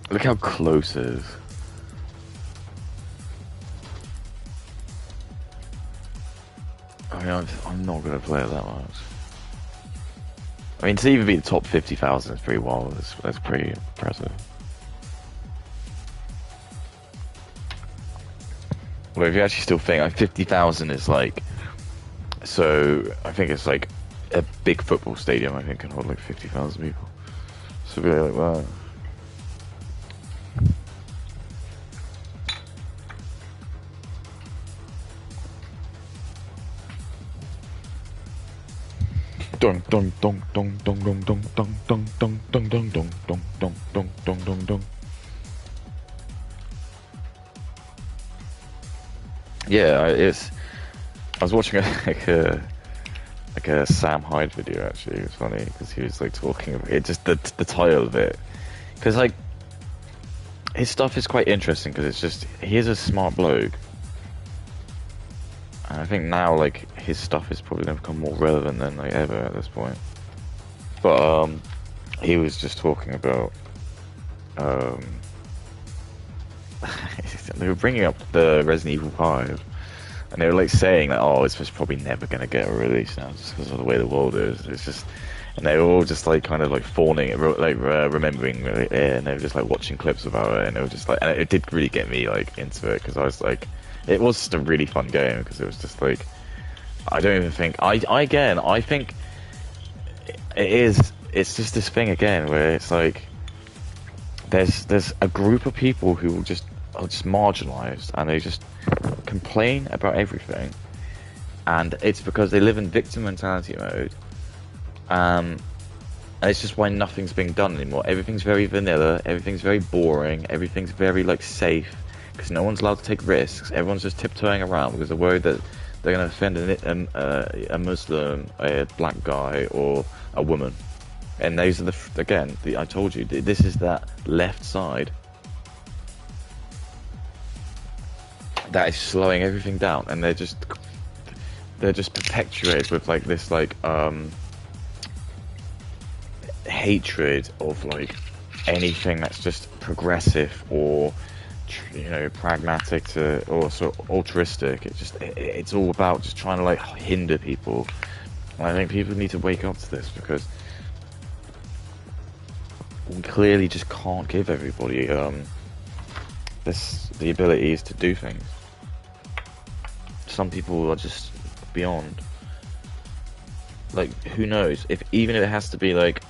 Look how close it is. I mean, I'm not going to play it that much. I mean, to even be the top 50,000 is pretty wild. That's pretty impressive. Well, if you actually still think like 50,000 is like, so I think it's like a big football stadium. I think can hold like 50,000 people. So it'd be like wow. Dong dong dong dong dong dong dong dong dong dong dong dong dong dong dong dong dong dong dong. Yeah, I was watching a Sam Hyde video actually. It was funny because he was like talking about it, just the title of it, because like his stuff is quite interesting because it's just he is a smart bloke. And I think now, like, his stuff is probably going to become more relevant than, like, ever at this point. But, he was just talking about, they were bringing up the Resident Evil 5. and they were like saying that, oh, it's just probably never gonna get a release now, just because of the way the world is. It's just, and they were all just like kind of like fawning, remembering, and they were just like watching clips about it, and it was just like, and it did really get me like into it because I was like, it was just a really fun game because it was just like, I don't even think I think it is. It's just this thing again where it's like there's a group of people who are just marginalized and they just complain about everything, and it's because they live in victim mentality mode. And it's just why nothing's being done anymore. Everything's very vanilla. Everything's very boring. Everything's very like safe because no one's allowed to take risks. Everyone's just tiptoeing around because they're worried that they're going to offend a Muslim, a black guy, or a woman. And those are I told you, this is that left side that is slowing everything down, and they're just perpetuated with like this like hatred of like anything that's just progressive or pragmatic or sort of altruistic. It's all about just trying to like hinder people. And I think people need to wake up to this because we clearly just can't give everybody the abilities to do things. Some people are just beyond. Like, who knows? Even if it has to be like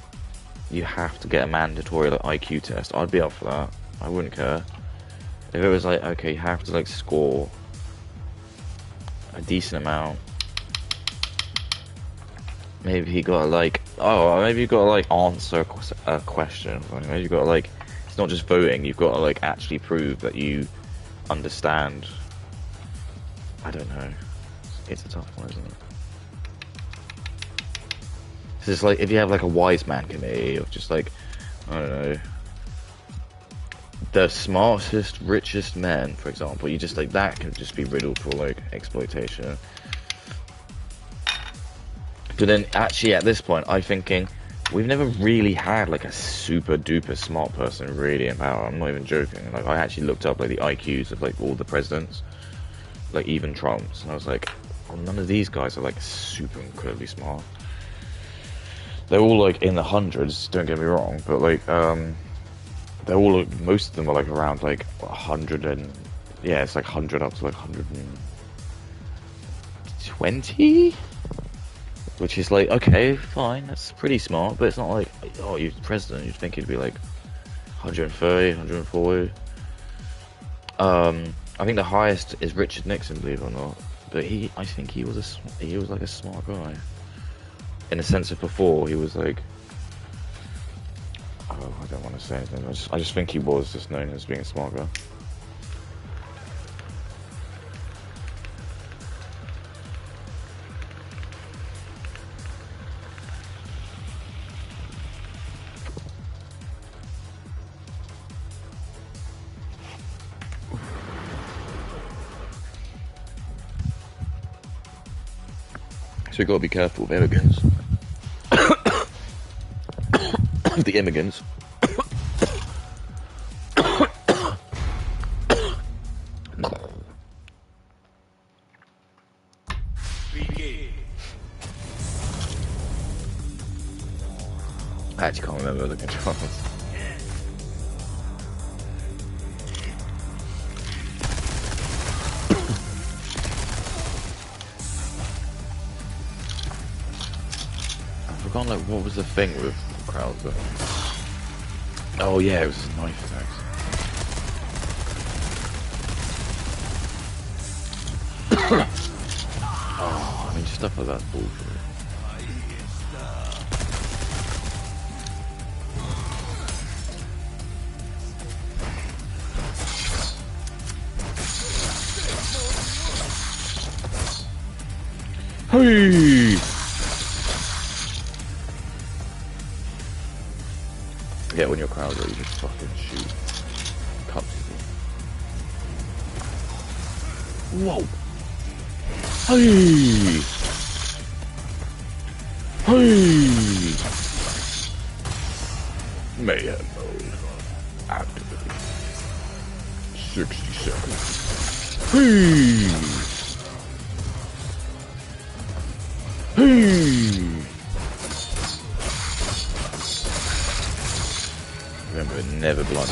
you have to get a mandatory like IQ test, I'd be up for that. I wouldn't care. If it was like, okay, you have to like score a decent amount. Maybe you gotta like, maybe you gotta like answer a question. Maybe you gotta like, it's not just voting. You've got to like actually prove that you understand. I don't know. It's a tough one, isn't it? It's just like if you have like a wise man committee of just like, I don't know, the smartest, richest men, for example, you just like that can just be riddled for like exploitation. But then actually at this point I'm thinking we've never really had like a super duper smart person really in power. I'm not even joking. Like I actually looked up like the IQs of like all the presidents, like even Trump's, and I was like, well, none of these guys are like super incredibly smart. They're all like in the hundreds, don't get me wrong, but like they're all like, most of them are like around like 100 and yeah, it's like 100 up to like 120, which is like, okay, fine, that's pretty smart, but it's not like, oh, you're the president, you'd think he'd be like 130, 140. I think the highest is Richard Nixon, believe it or not, but I think he was like a smart guy. In the sense of before, he was like, oh, I don't want to say anything. I just think he was just known as being a smart guy. So we've got to be careful of immigrants. The immigrants. I actually can't remember the controls. I've forgotten like what was the thing with Krauser. Oh yeah, it was his knife attacks. Oh, I mean stuff like that's bullshit. Hey! Yeah, when you're Krauser, you just fucking shoot. Cut people. Whoa! Hey! Hey! Mayhem mode activated. 60 seconds. Hey! never blunder.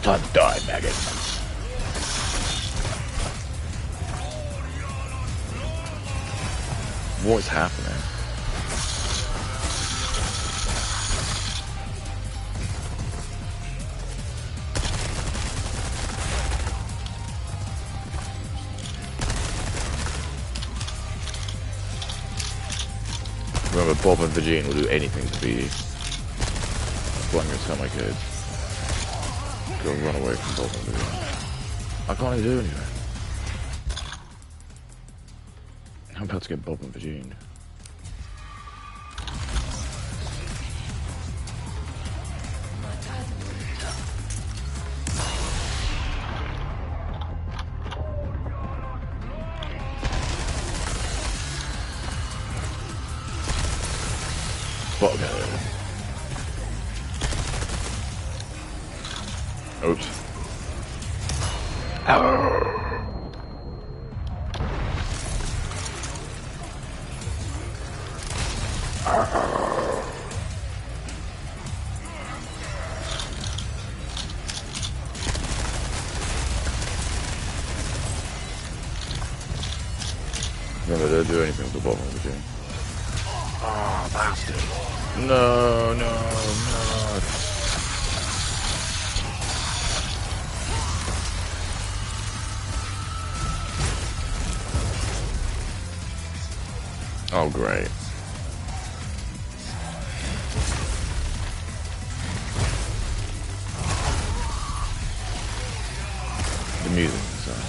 Time to die, maggot. What's happening? Remember, Bob and Vegeta will do anything to beat you. That's what I'm gonna tell my kids. Go run away from Bob and Vegeta. I can't even do anything. I'm about to get Bob and Vegeta. Fuck it. Oops. Ow. Remember, don't do anything with the bottom of the game. Oh, bastard. No, no, no. Oh, great. The music, sorry.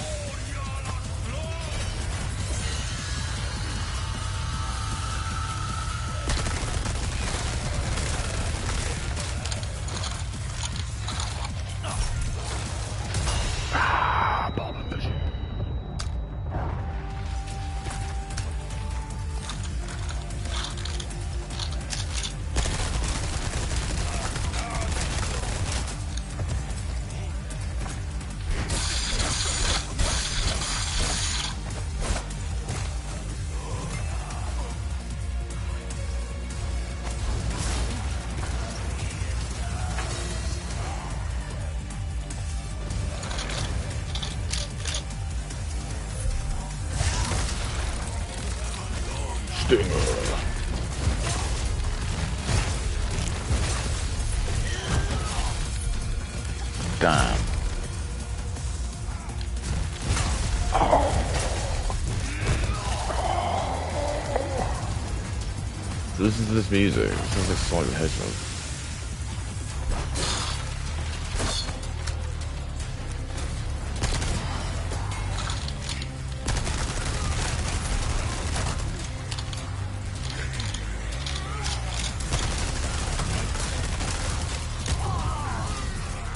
Damn. So listen to this music. It sounds like Sonic the Hedgehog.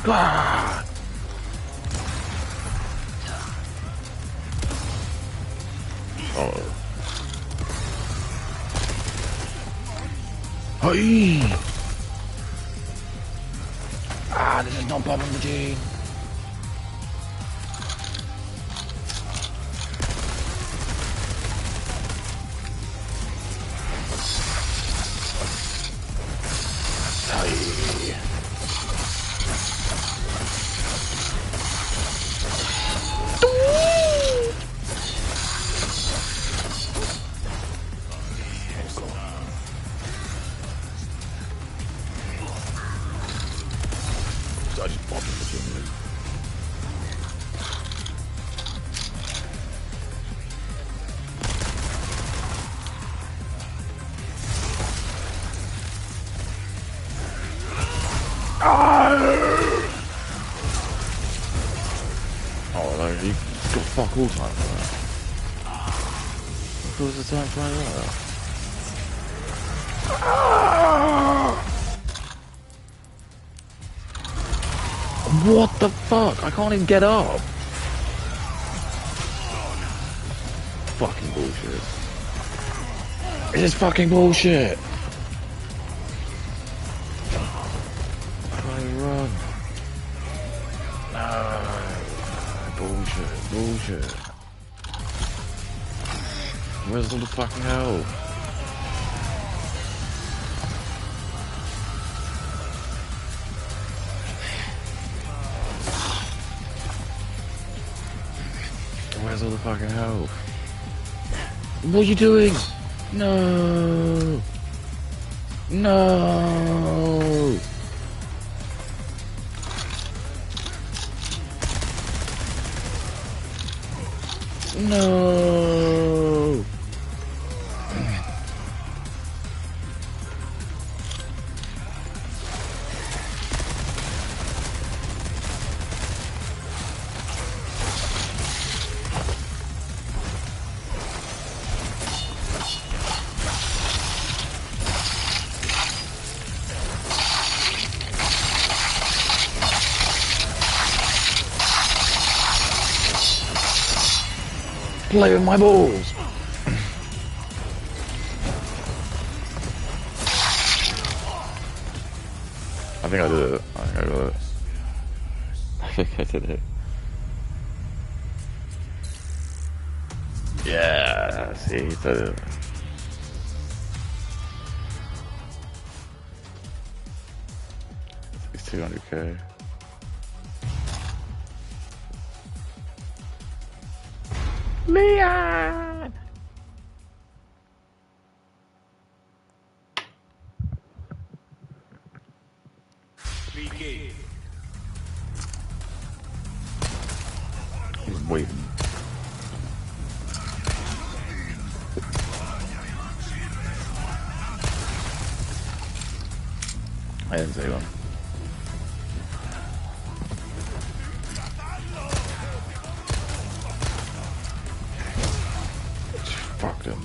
Ah. Oh. Hey. Ah, this is not Bob and Vegeta. I just bombed the genius. Oh, no, you got fuck all time for that. What was the time for that? What the fuck? I can't even get up. Fucking bullshit. This is fucking bullshit. I can't even run. No. Bullshit. Bullshit. Where's all the fucking hell? Where's all the fucking health? What are you doing? No! No! No! Play with my balls. I think I did it. I think I got it. I think I did it. Yeah, see, he did it. It's 200k. Leon! He's waiting. I didn't say one. Fucked him.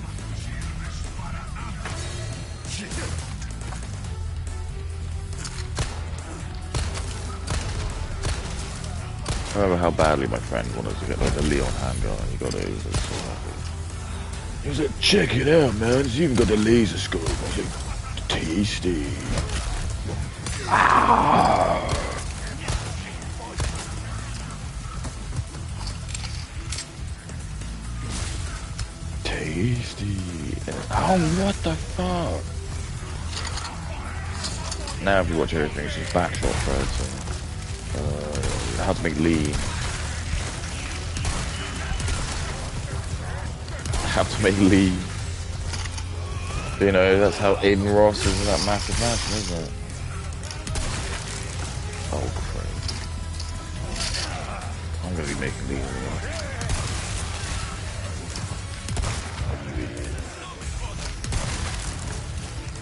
I remember how badly my friend wanted to get like the Leon handgun and he got it. He was like, so happy. He was like, check it out, man. It's even got the laser scope. I was like, tasty. Ah! Tasty. Oh, what the fuck? Now if you watch everything, it's just backshot threads and how to make lean. How to make lean. You know, that's how Aiden Ross is in that massive mansion, isn't it? Oh, crap. I'm gonna be making lean anyway.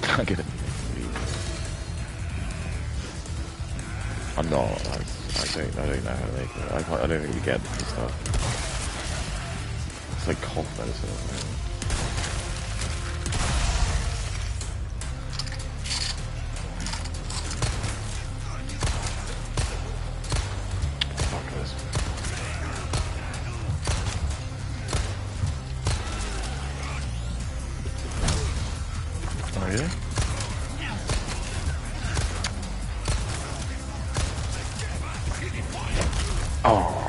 I'm gonna be making lean. I'm not. I don't know how to make it. I don't think we get this stuff. It's like cough medicine. Fuck this. Oh yeah? Oh,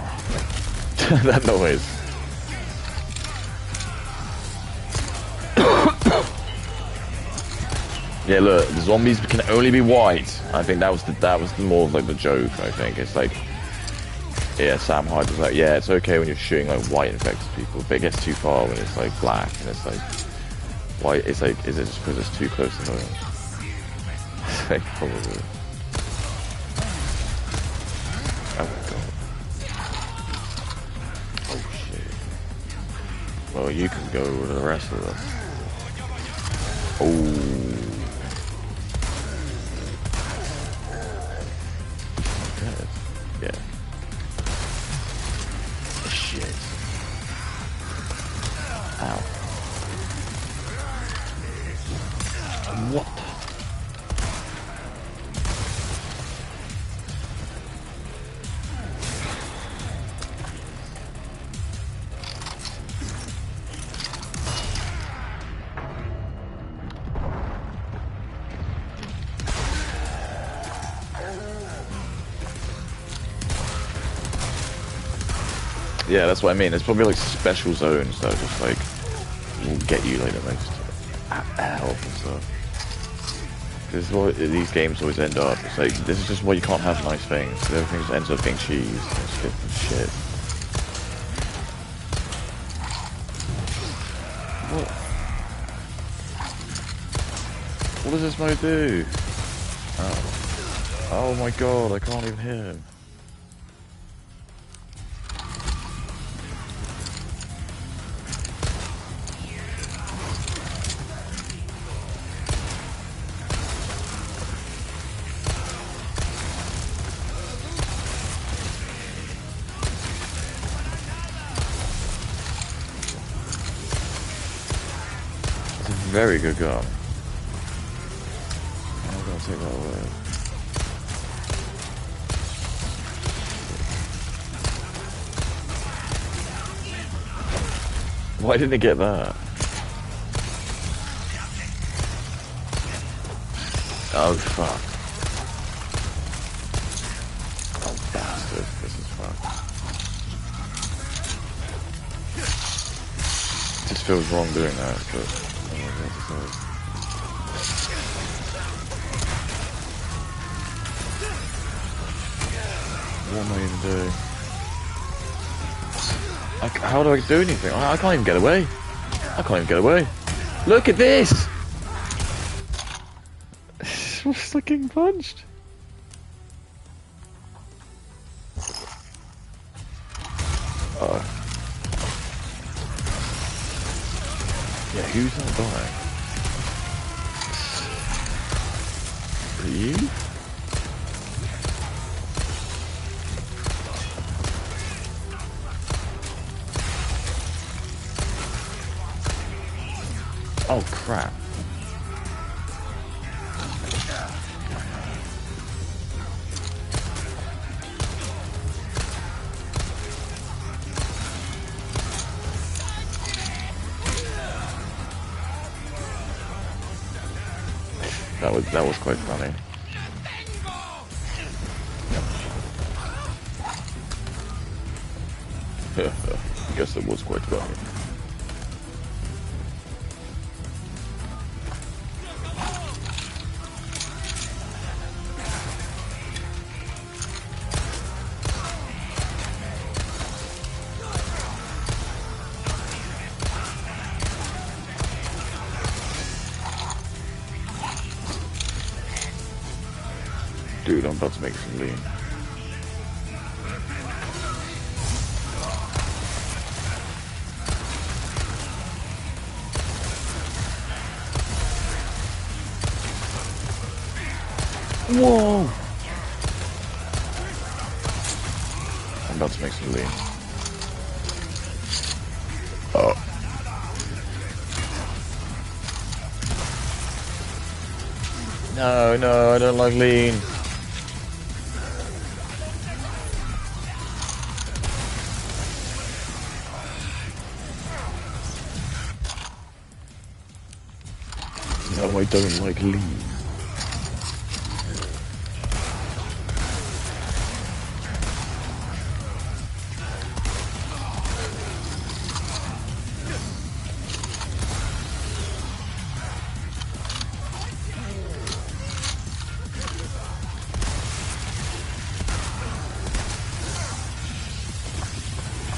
that noise. Yeah, look, the zombies can only be white. I think that was the more of like the joke. I think it's like, yeah, Sam Hyde was like, yeah, it's okay when you're shooting like white infected people, but it gets too far when it's like black and it's like white. It's like, is it just because it's too close to home? I think probably. Oh god. Oh shit. Well, you can go with the rest of them. Oh. Dead. Yeah. Shit. Ow. What? Yeah, that's what I mean. There's probably like special zones that just like will get you like the most health and stuff. This is what these games always end up. It's like this is just why you can't have nice things. Everything just ends up being cheese and shit. What does this mode do? Oh my god, I can't even hear him. Very good gun. I'm gonna take that away. Why didn't it get that? Oh fuck. Oh bastard, this is fucked. It just feels wrong doing that, but... What am I even doing? How do I do anything? I can't even get away. I can't even get away. Look at this! I'm just like getting punched. Oh. Yeah, who's not dying? Is it you? Oh crap. That was quite funny. I guess it was quite funny. Dude, I'm about to make some lean. Whoa! I'm about to make some lean. Oh. No, I don't like lean. No, I don't like lean.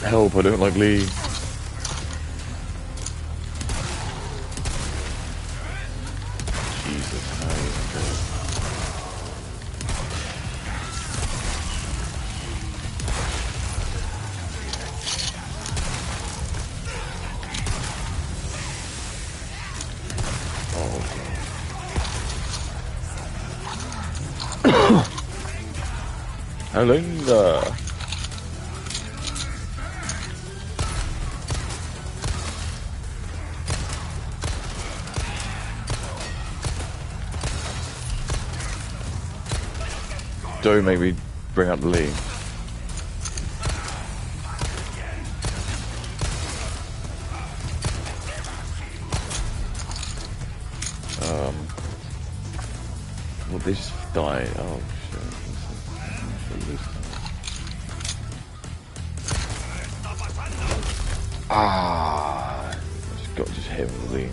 Help, I don't like lean. Alinda. Don't make me bring up Lee. Well, they just died. Oh shit. Ah, I just got just hit with Lee.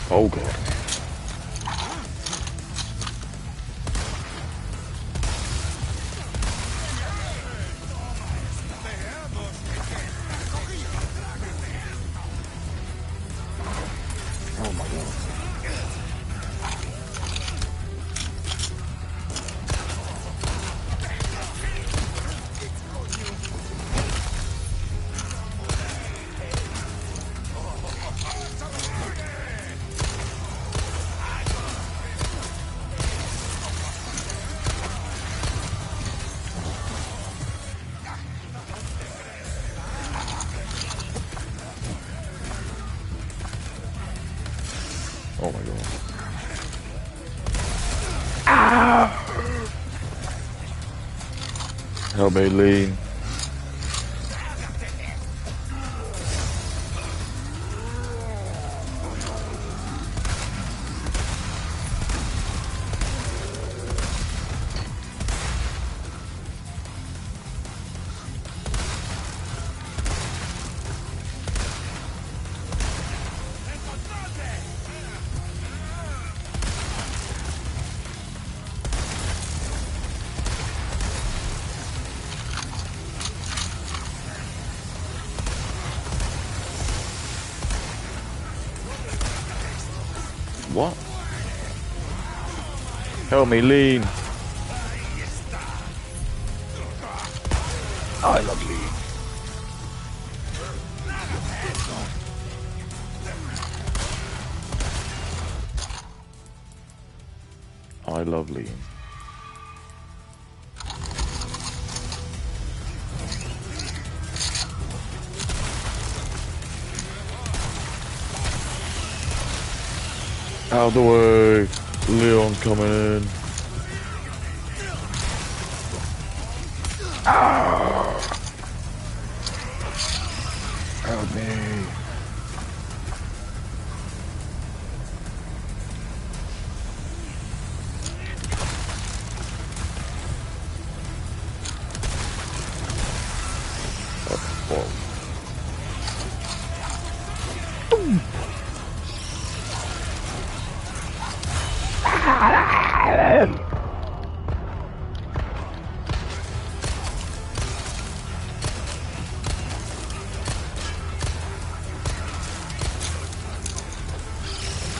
Oh god. Oh my god. Oh my god. Ah! Help me, Lee. What? Help me, Lean. I love Lean. I love Lean. Out the way. Leon's coming in. Ah! Help me. Whoa.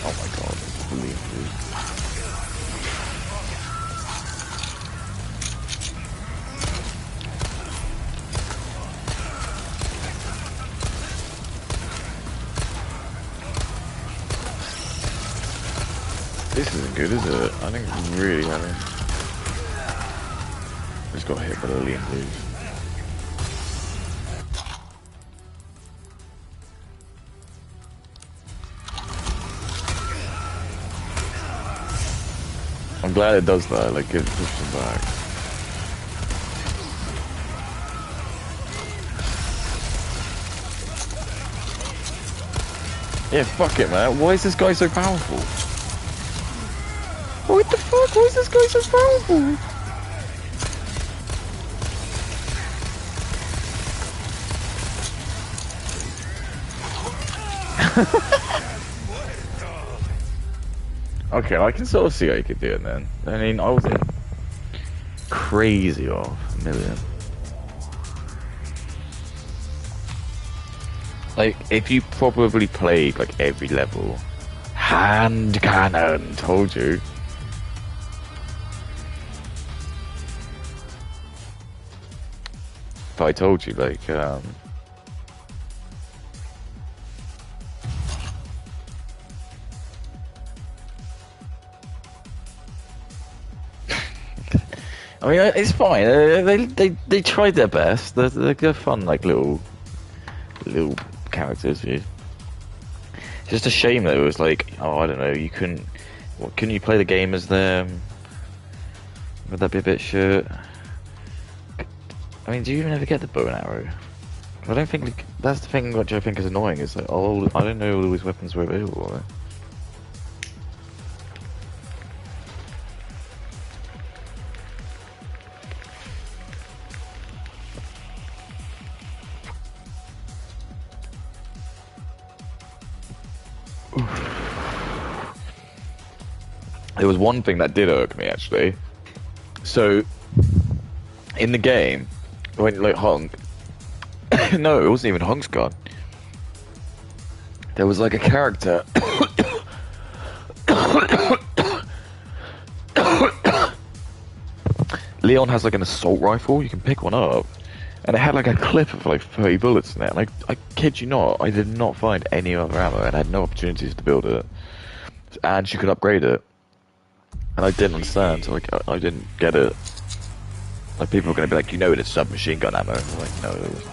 Oh my god, it's brilliant, dude. This isn't good, is it? I think it's really heavy. Just got hit by the alien dude. I'm glad it does that, like it pushes him back. Yeah, fuck it, man. Why is this guy so powerful? What the fuck? Why is this guy so powerful? Okay, I can sort of see how you could do it then. I mean, I wasn't crazy off a million. Like, if you probably played like every level, hand cannon, told you. if I told you, like, I mean, it's fine. They tried their best. They're fun, like little characters. Yeah. It's just a shame that it was like, oh, I don't know. You couldn't. What, couldn't you play the game as them? Would that be a bit shit? I mean, do you even ever get the bow and arrow? I don't think like, that's the thing which I think is annoying. Is like, oh, I don't know all these weapons were available. There was one thing that did irk me actually. So, in the game, when like Hong, no, it wasn't even Hong's gun. There was like a character. Leon has like an assault rifle. You can pick one up, and it had like a clip of like 30 bullets in it. And I kid you not, I did not find any other ammo, and I had no opportunities to build it. And you could upgrade it. And I didn't understand, so like I didn't get it. Like people were gonna be like, you know, it's submachine gun ammo. I'm like, no, it wasn't.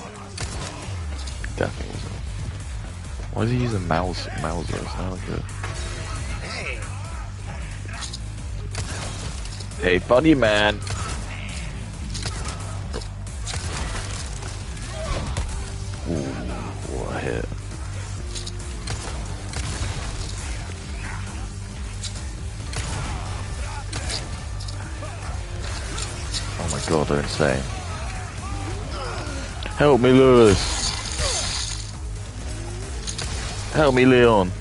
Definitely wasn't. Why does he use a Mauser? It's not like it. Hey, funny man. Ooh, what a hit. Oh my god, they're insane. Help me, Lewis. Help me, Leon.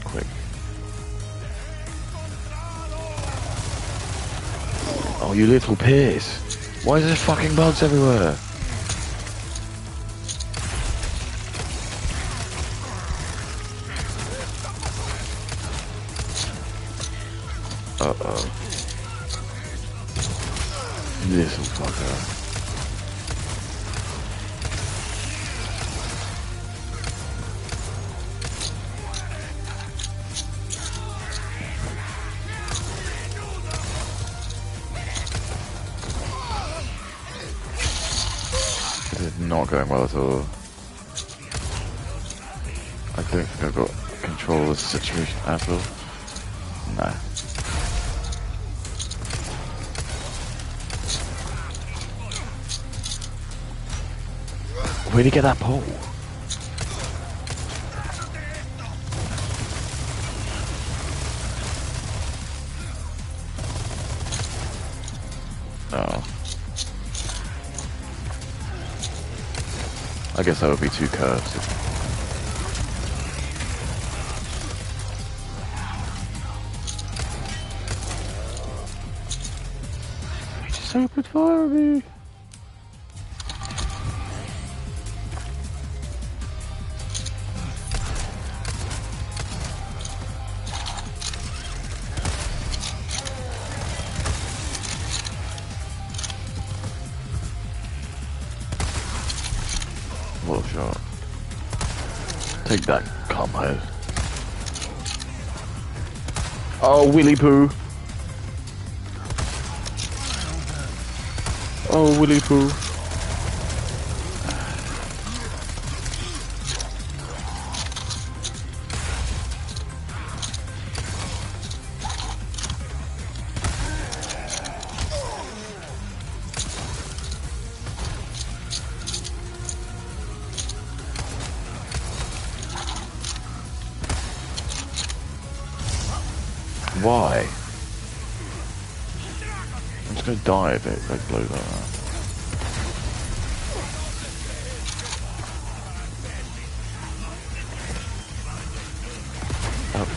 Quick. Oh, you little piss. Why is there fucking bugs everywhere? Uh-oh. Little fucker. This is not going well at all. I don't think I've got control of the situation at all. No. Where'd he get that pole? Oh. I guess that would be two curves. He just opened fire at me. What a shot. Take that, comrade. Oh, Willy Poo. Oh, Willy Poo. Why? I'm just gonna die if it like blows like that. Oh.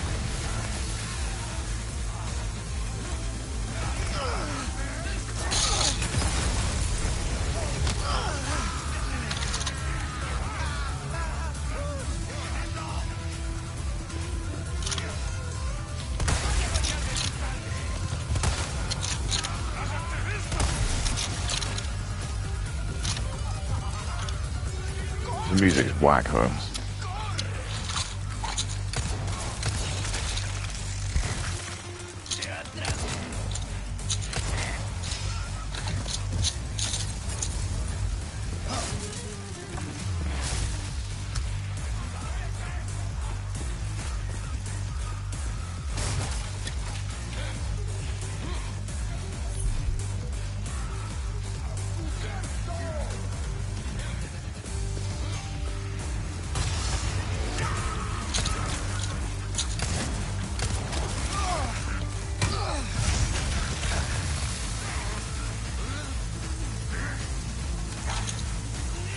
The music's whack, Holmes.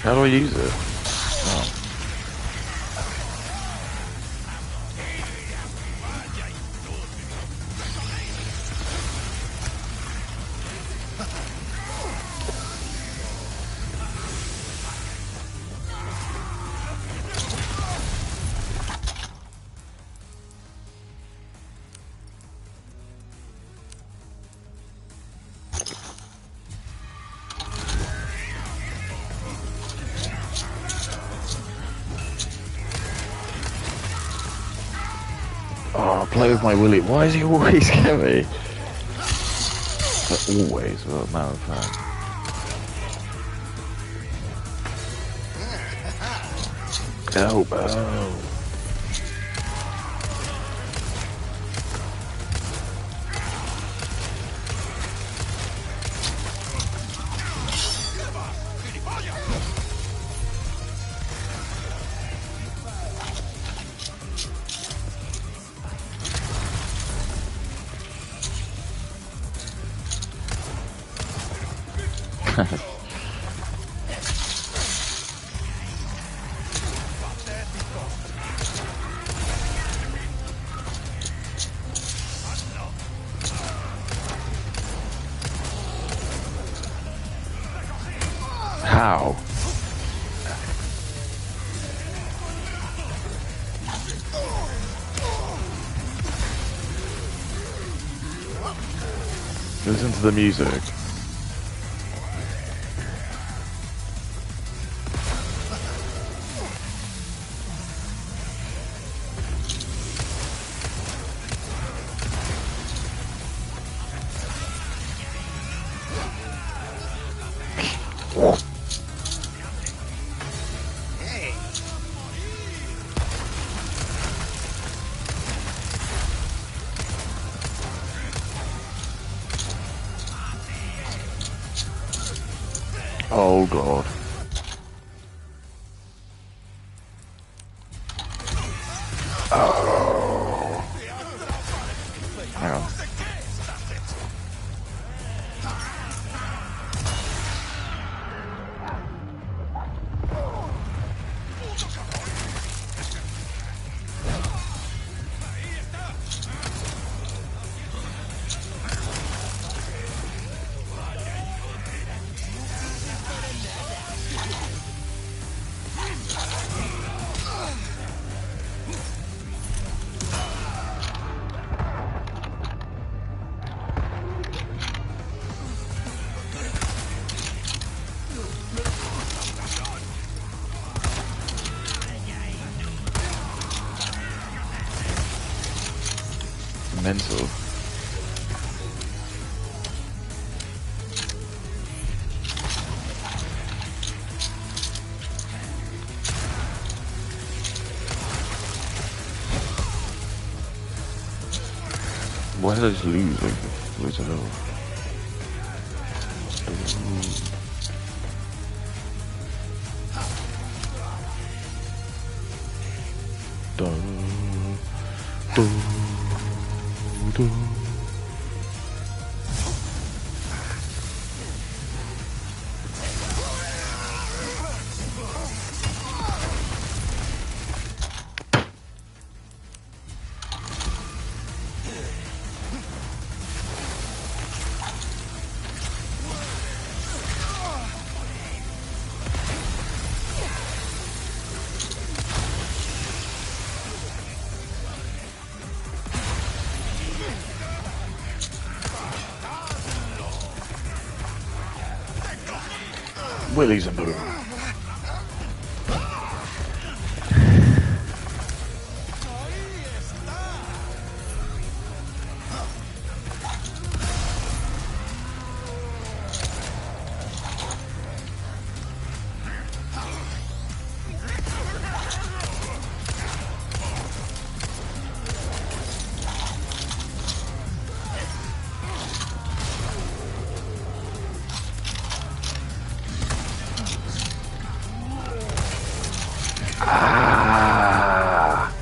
How do I use it? Oh. Oh, play with my Willy. Why is he always get me? But always, well, matter of fact. Elbow. How? Listen to the music. Oh god. Oh. Hang on. Mental. Why did I just lose? Like, lose it all. Willies and boom. Ah.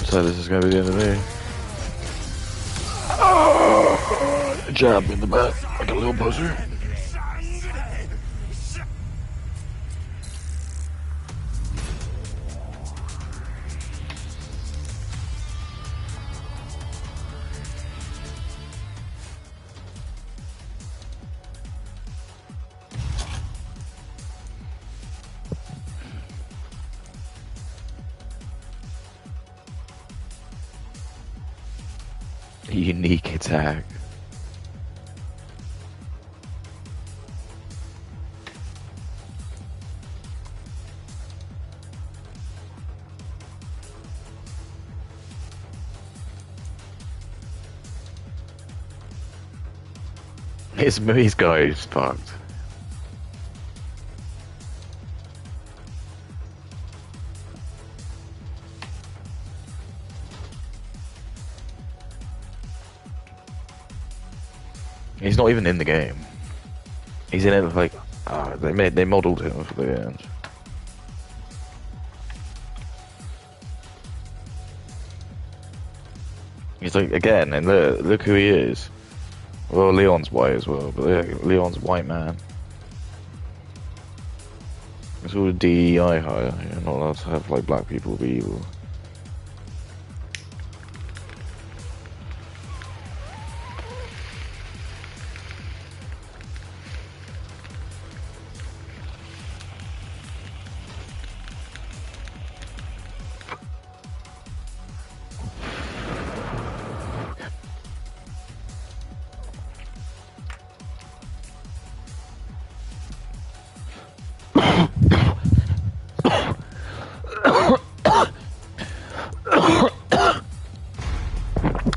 So this is going to be the end of me. Oh, jab in the back like a little buzzer. Unique attack. His guy is fucked. He's not even in the game. He's in it like they modelled him for the end. He's like again, and look who he is. Well, Leon's white as well, but Leon's a white man. It's all a DEI hire. You're not allowed to have like black people be evil.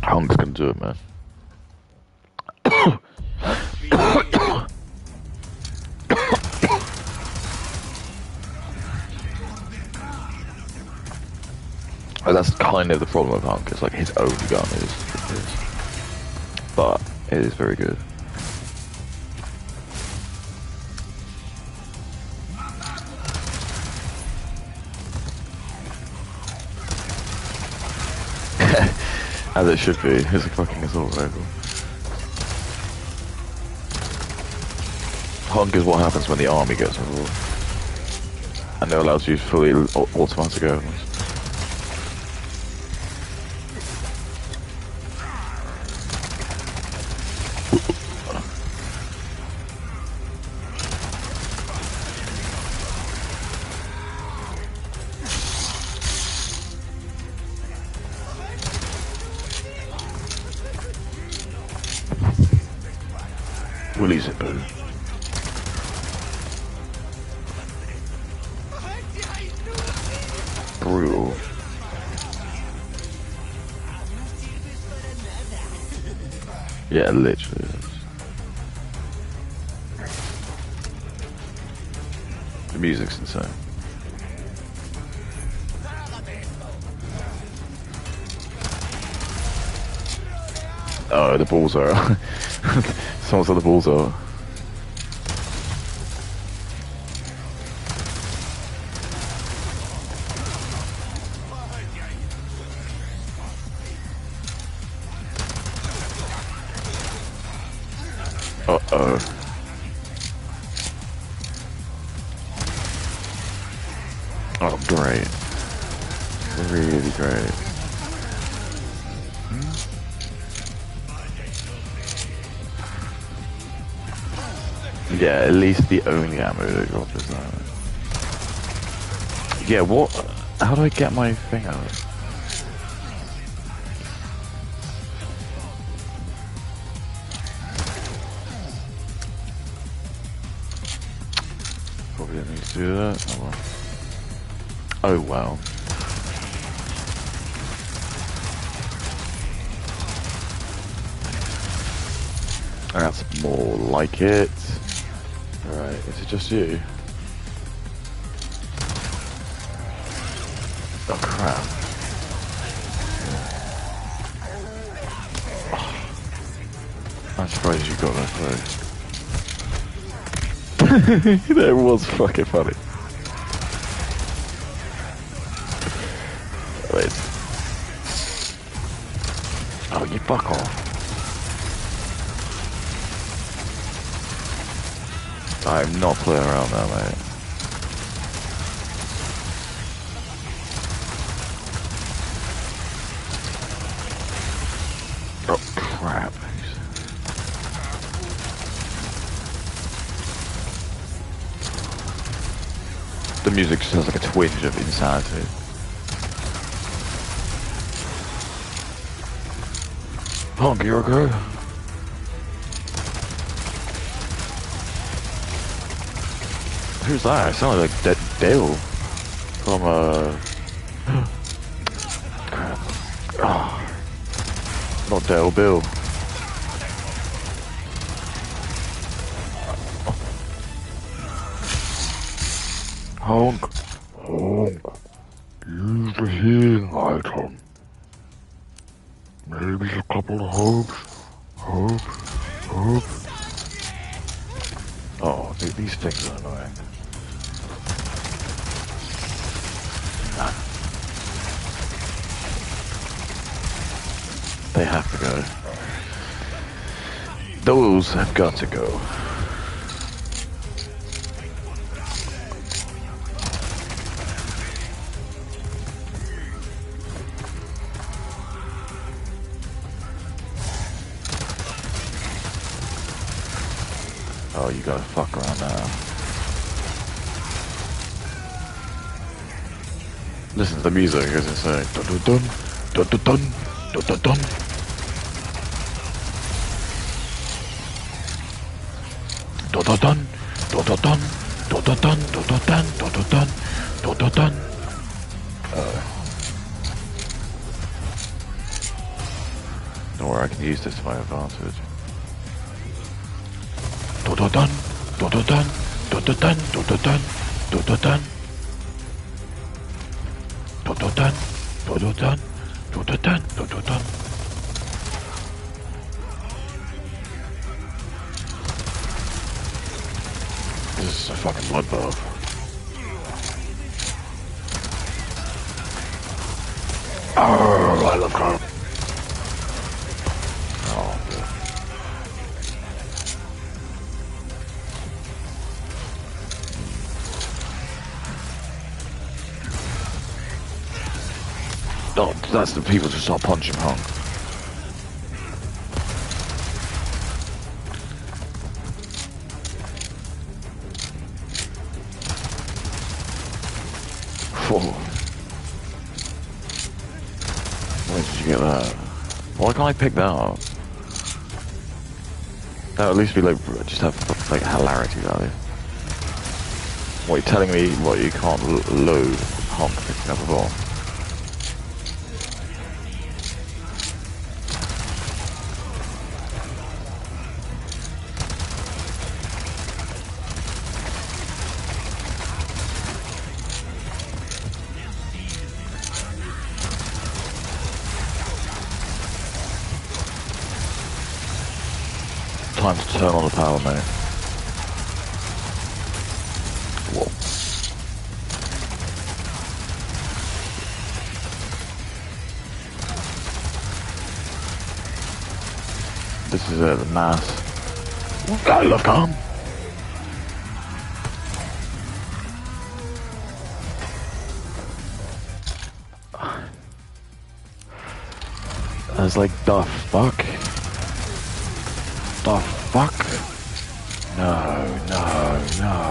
Hunk's gonna do it, man. Oh, that's kind of the problem with Hunk. It's like his own gun is, but it is very good. As it should be. It's a fucking assault rifle. Hunk is what happens when the army gets involved. And they're allowed to use fully automatic weapons. Release it, boo. Brutal. Yeah, literally. The music's insane. Oh, the balls are. Someone said the balls are. Uh-oh. Oh, great. Really great. Yeah, at least the only ammo they got is that. Yeah, what? How do I get my thing out? Probably didn't need to do that. Oh well. Oh well. That's more like it. Alright, is it just you? Oh crap. I'm surprised you got that place. That was fucking funny. Wait. Oh, you fuck off. I'm not playing around now, mate. Oh, crap. The music just has like a twinge of insanity. Punk, you okay? Who's that? It sounded like Dale from crap. Oh, not Dale, Bill. Honk, honk. Use the healing item. Maybe a couple of herbs. Oh, these things are annoying. They have to go. Those have got to go. Oh, you gotta fuck around now. Listen to the music, it's insane. Dun dun dun, dun dun dun, dun dun dun. Dun dun dun, dun dun dun, dun dun dun, dun dun dun, dun dun dun, dun dun dun. Don't worry, I can use this to my advantage. Dun dun dun, dun dun dun, dun dun dun, dun dun dun, dun dun dun. Dun dun dun, dun dun dun, dun dun dun, dun dun dun. This is a fucking bloodbath. Oh, I love crime. Oh, good. Oh, that's the people to start punching Hunk. Where did you get that? Why can't I pick that up? That would at least be like, just have like hilarity value. What, you're telling me what you can't load Hunk picking up a ball? Time to turn on the power, mate. Whoa. This is the mass. I love calm. I was like, the fuck? The fuck? No. No.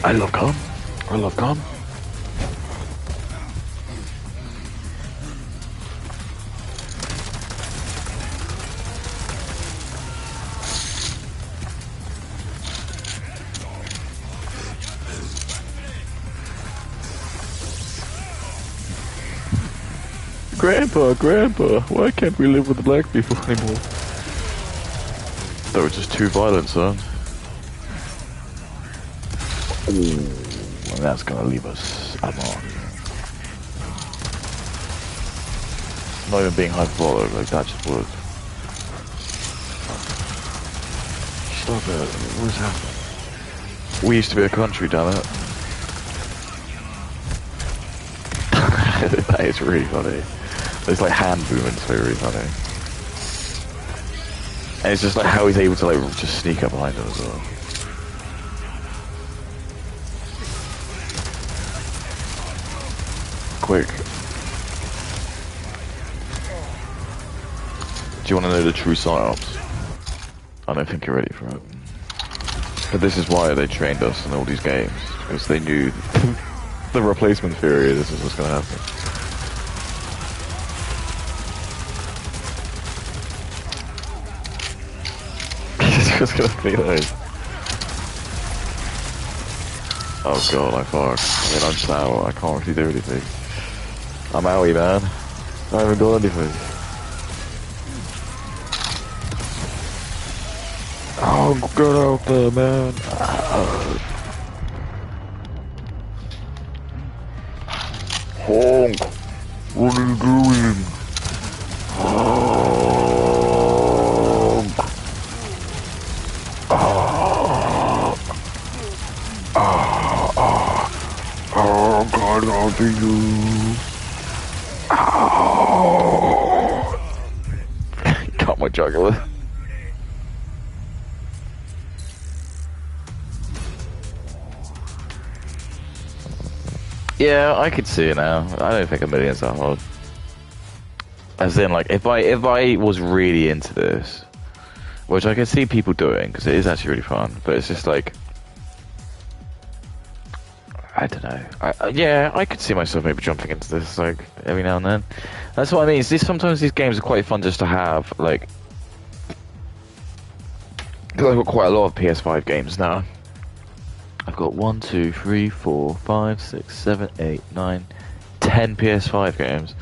I love calm. Grandpa, why can't we live with the black people anymore? They were just too violent, son. Ooh, and that's gonna leave us a mark. Not even being hyperbolic, like that just would. Stop it, what is happening? We used to be a country, damn it. That is really funny. Those like hand movements are really funny. And it's just like how he's able to like just sneak up behind him as well. Quick. Do you want to know the true psyops? I don't think you're ready for it. But this is why they trained us in all these games. Because they knew the replacement theory, this is what's going to happen. It's just going to be those. Oh god, I fucked. I mean, I'm sour. I can't really do anything. I'm owie, man. I haven't got anything. Oh, get out there, man. Honk. What are you doing? Honk. Oh, God, after you. Got my jugular. Yeah, I could see it now. I don't think a million's that hard. As in, like, if I was really into this, which I can see people doing, because it is actually really fun, but it's just like, I don't know. Yeah, I could see myself maybe jumping into this, like, every now and then. That's what I mean. Sometimes these games are quite fun just to have, like, because I've got quite a lot of PS5 games now. I've got 1, 2, 3, 4, 5, 6, 7, 8, 9, 10 PS5 games.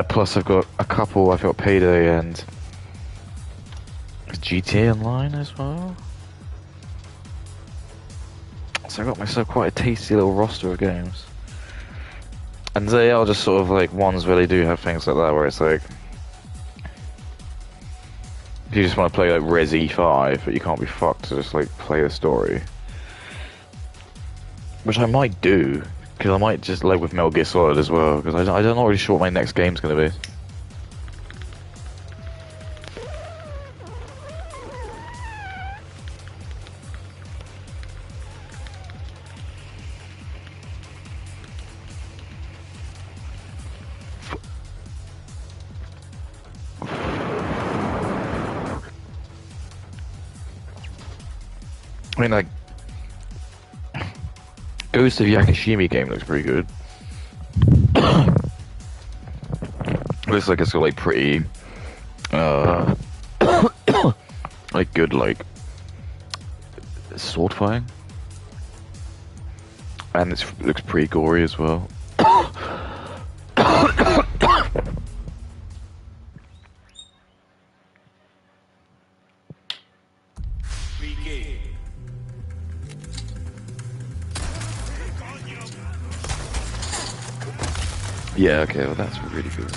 Plus I've got a couple, I've got Payday and GTA Online as well. So I got myself quite a tasty little roster of games. And they are just sort of like ones where they do have things like that, where it's like, if you just want to play like Resi 5, but you can't be fucked to just like play the story. Which I might do, because I might just like with Metal Gear Solid as well, because I'm not really sure what my next game's going to be. I mean, like, Ghost of Yakushima game looks pretty good. Looks like it's got like pretty, like good like sword fighting, and it looks pretty gory as well. Yeah, okay, well that's really good.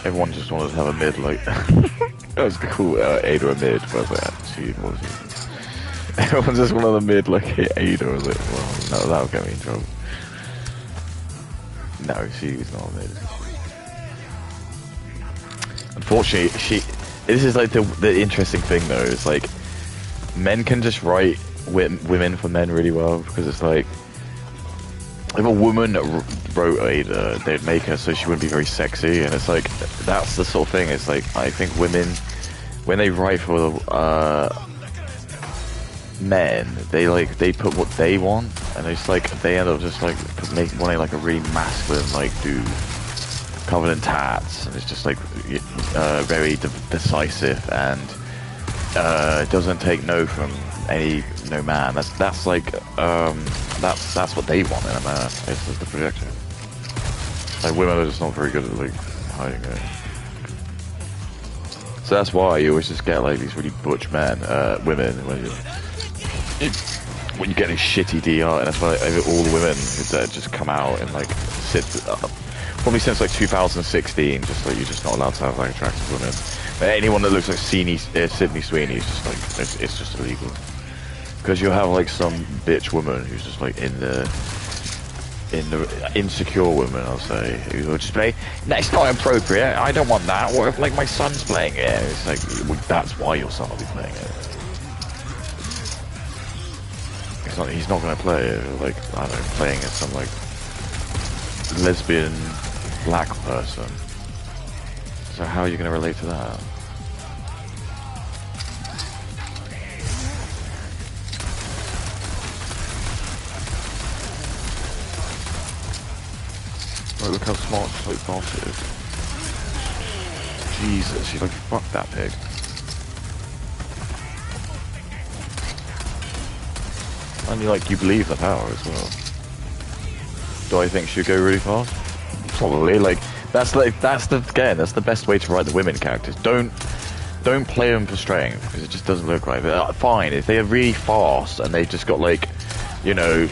Everyone just wanted to have a mid, like, that was cool, Ada a mid, but I was like, actually, what was it? Everyone just wanted a mid, like, hit Ada, I was like, well, no, that'll get me in trouble. No, she's not a mid. Unfortunately, this is like the interesting thing though, it's like, men can just write women for men really well, because it's like, if a woman wrote Ada, they'd make her so she wouldn't be very sexy, and it's like, that's the sort of thing, it's like, I think women, when they write for men, they put what they want, and it's like, they end up just like, wanting like a really masculine like dude, covered in tats, and it's just like, very decisive, and doesn't take no from no man. That's like that's what they want in a man. It's just the projection. Like women are just not very good at like hiding it. So that's why you always just get like these really butch women when you get these shitty DR, and that's why all the women that just come out and like sit probably since like 2016, just like you're just not allowed to have like attractive women. But anyone that looks like Sydney Sweeney is just like it's just illegal, because you'll have like some bitch woman who's just like in the insecure woman, I'll say, who will just play, that's not appropriate, I don't want that, what if like my son's playing it? It's like, well, that's why your son will be playing it. He's not going to play it, like, I don't know, playing as some like lesbian black person. So how are you going to relate to that? Right, look how smart this like boss is. Jesus, she's like, fuck that pig. And you believe the power as well. Do I think she'd go really fast? Probably. Like that's the best way to write the women characters. Don't play them for strength, because it just doesn't look right. But fine, if they are really fast and they've just got like, you know,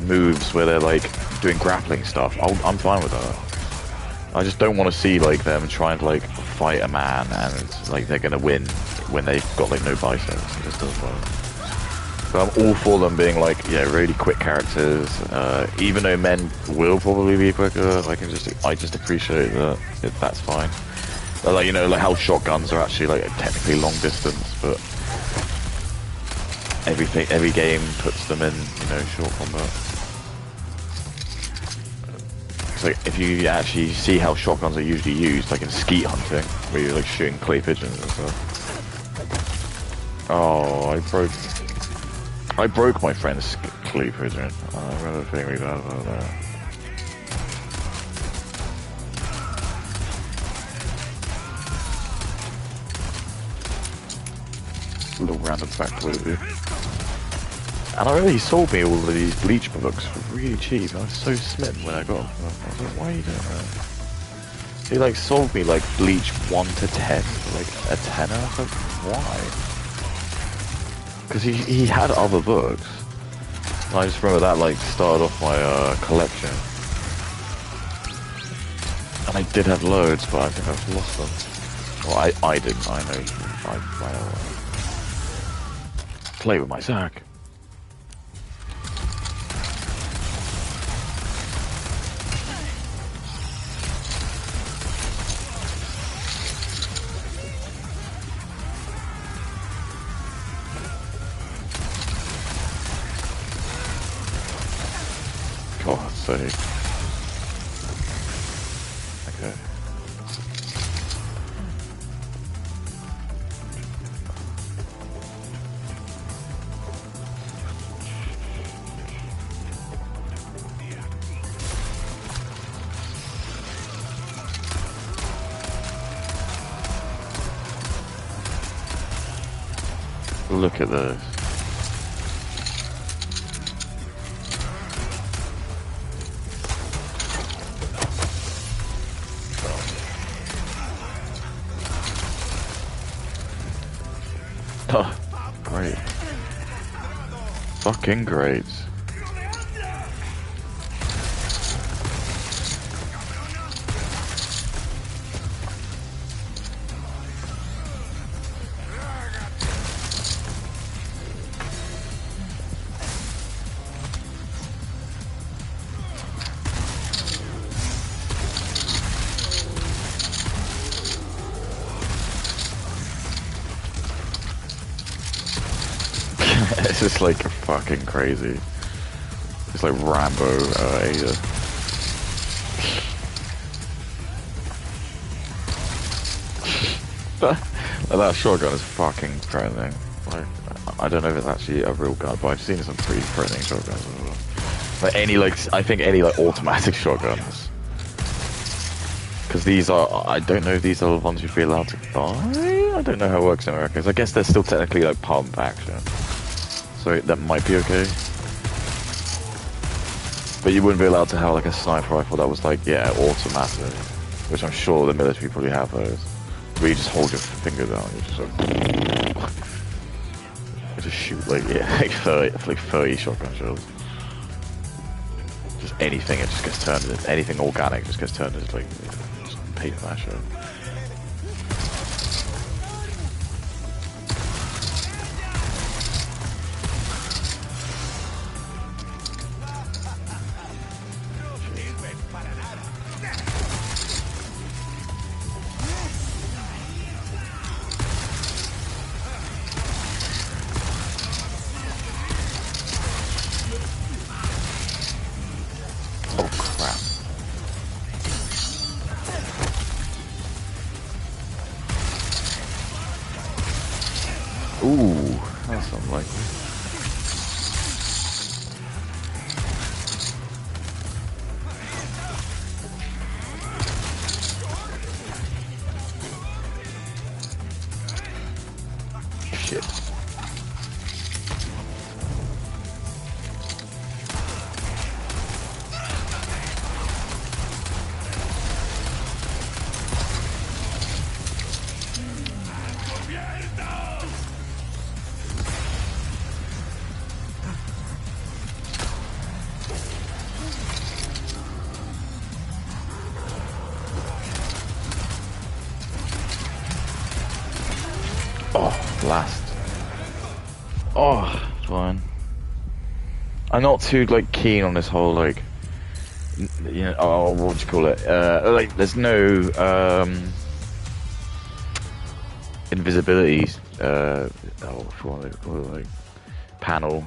moves where they're like doing grappling stuff, I'm fine with that. I just don't want to see like them trying to like fight a man and it's, like they're gonna win when they've got like no biceps. It just doesn't work. So I'm all for them being like, yeah, really quick characters. Even though men will probably be quicker, I just appreciate that. That's fine. But, like, you know, like how shotguns are actually like technically long distance, but every game puts them in, you know, short combat. It's like if you actually see how shotguns are usually used, like in skeet hunting, where you're like shooting clay pigeons and stuff. Oh, I broke my friend's clay pigeon. I remember feeling really bad about that. A little random factoid of you. And I remember he sold me all of these Bleach books for really cheap. I was so smitten when I got them. I was like, why are you doing that? He like sold me like Bleach 1 to 10 for like a tenner. I was like, why? Because he had other books. And I just remember that like started off my collection. And I did have loads, but I think I've lost them. Well, I didn't. I know. I play with my sack. God's sake. Okay. Look at this. Oh, great. Fucking great. It's just like fucking crazy. It's like Rambo Ada. That shotgun is fucking threatening. Like, I don't know if it's actually a real gun, but I've seen some pretty threatening shotguns as well. Like I think any like automatic shotguns. Because these are, I don't know if these are the ones you'd be allowed to buy? I don't know how it works in America. I guess they're still technically like pump action. So that might be okay. But you wouldn't be allowed to have like a sniper rifle that was like, yeah, automatic. which I'm sure the military probably have those, where you just hold your finger down, you just like, you just shoot like, yeah, like 30 shotgun shells. Just anything, it just gets turned into, anything organic just gets turned into like, just paper mash. Oh crap. Ooh, that's unlikely. Shit. Oh, blast. Oh, fine. I'm not too, like, keen on this whole, like, you know, oh, what do you call it? Like, there's no, invisibility, oh, what do they call it, like, panel.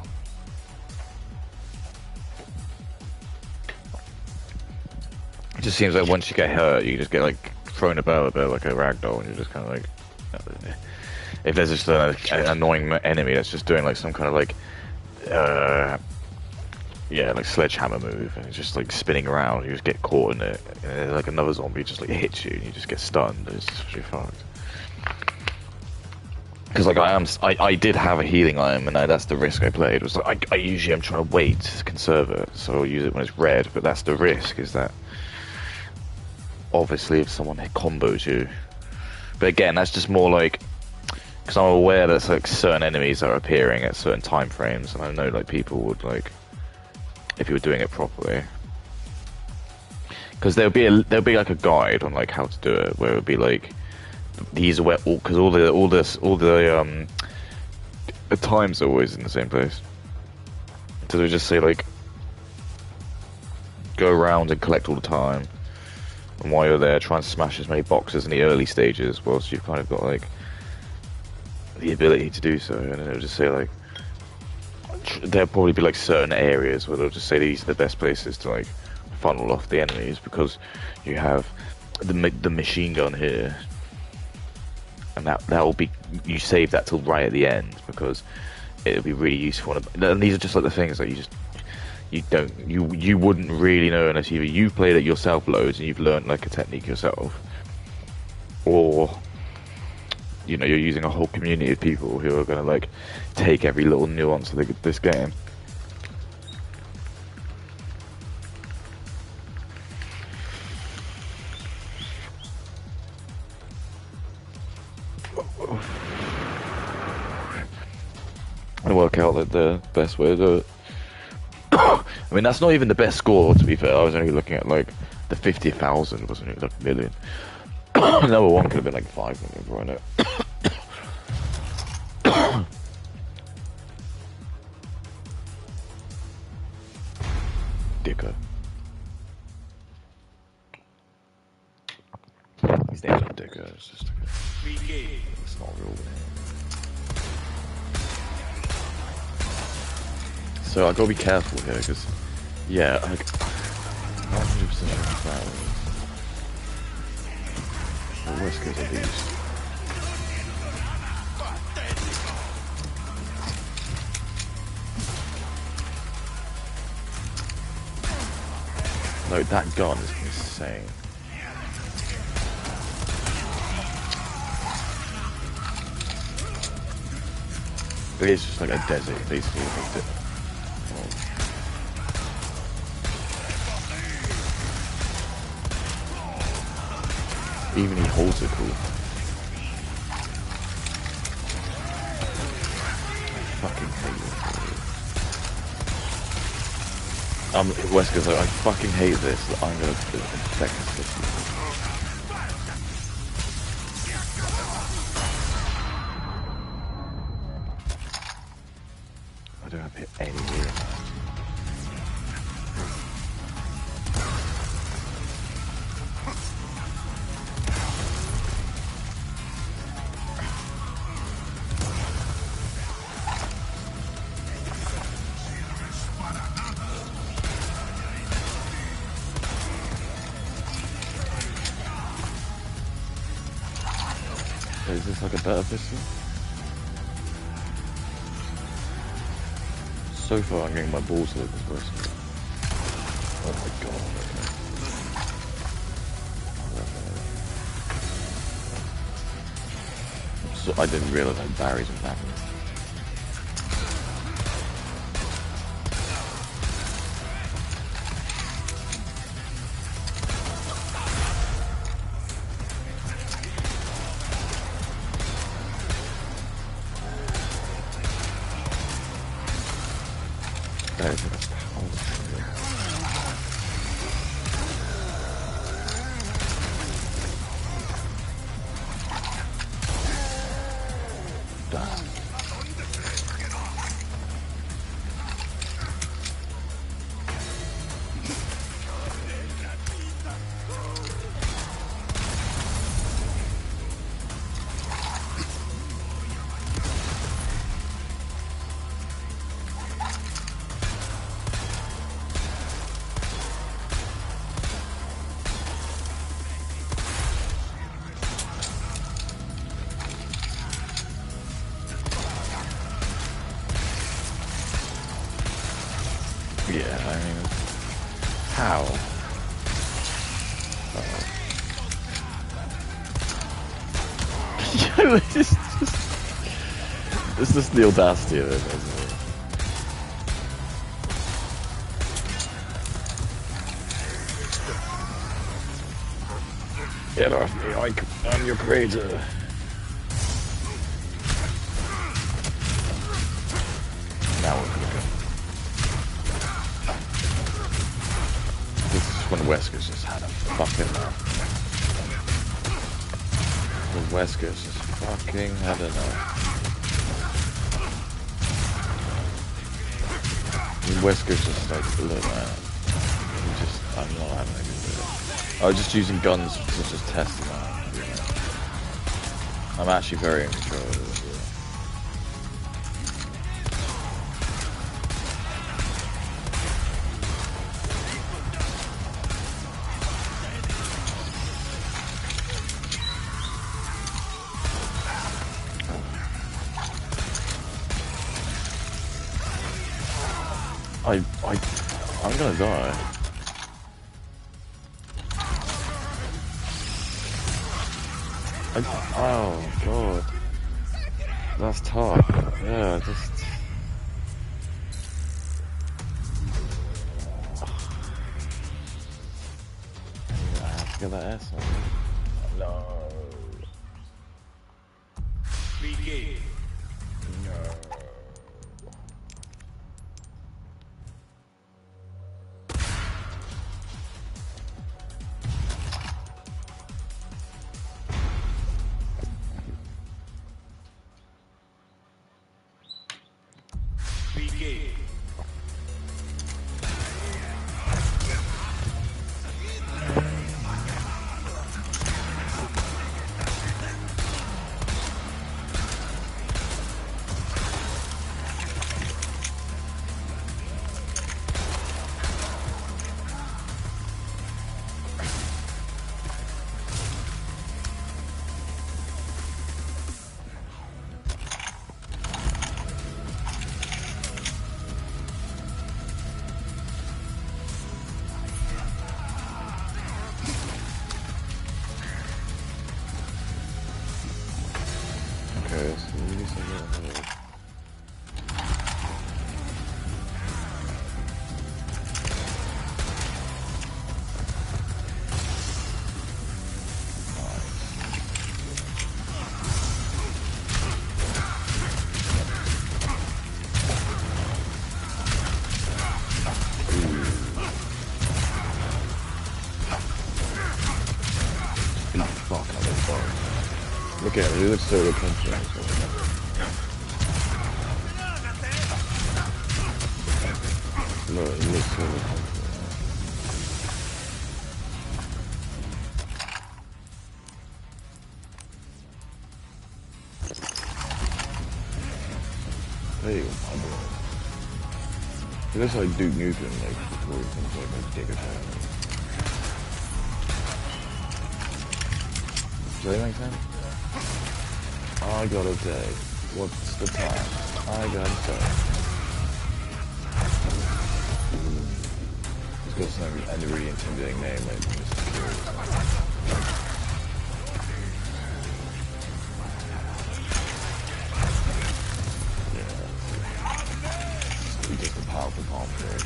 It just seems like once you get hurt, you just get, like, thrown about a bit like a ragdoll, and you're just kind of like, if there's just an annoying enemy that's just doing, like, some kind of, like, yeah, like sledgehammer move, and it's just like spinning around. You just get caught in it, and then, like another zombie just like hits you, and you just get stunned. It's just really fucked. Because like I did have a healing item, and that's the risk I played. Was like I usually am trying to wait to conserve it, so I'll use it when it's red. But that's the risk, is that obviously if someone combos you. But again, that's just more like, because I'm aware that like certain enemies are appearing at certain time frames, and I know like people would like, if you were doing it properly, because there'll be like a guide on like how to do it, where it would be like, these are where because all the times are always in the same place. So they just say like, go around and collect all the time, and while you're there, try and smash as many boxes in the early stages, whilst you've kind of got like the ability to do so. And then it'll just say like, there'll probably be like certain areas where they'll just say these are the best places to like funnel off the enemies, because you have the machine gun here, and that will be, you save that till right at the end, because it'll be really useful. And these are just like the things that you wouldn't really know unless either you've played it yourself loads and you've learned like a technique yourself, or you know, you're using a whole community of people who are going to like take every little nuance of this game. I work out like the best way to do it. I mean, that's not even the best score, to be fair. I was only looking at like the 50,000, wasn't it? Like a million. Number one could have been like 5 million, for I know. Dicker. His name's not Dicker, it's just it's not real name. So I gotta be careful here, because yeah, like 100% the worst case of these. No, that gun is insane. It is just like a desert, basically. Even he holds it cool. I fucking hate this. Wesker's like, I fucking hate this. I'm gonna infect the city. I don't have hit any here. Is this like a better pistol? So far I'm getting my balls hit this person. Oh my god, okay. So, I didn't realise how Barry's attacking. That is a powerful. Done. Yeah, I mean, how? It's just the audacity of it, isn't it? Get off me, I'm your creator. Now we're gonna go. This is when Wesker's just had a fucking enough. When Wesker's just fucking had enough. When Wesker's just like, look man, I'm not having a good day. I was just using guns to just test them out. You know? I'm actually very in control of this. I'm gonna die. Oh god. That's tough. Yeah, just... I have to get that S on. No. Begin. No. Begin. again, he looks so confident. No, he looks so confident. There you go, my boy. He looks like Duke Nukem, like, before he comes like a dick attack. Does that make sense? I got a day. What's the time? I got a day. He's got some a really intimidating name like Mr. Curious. Powerful palm trade.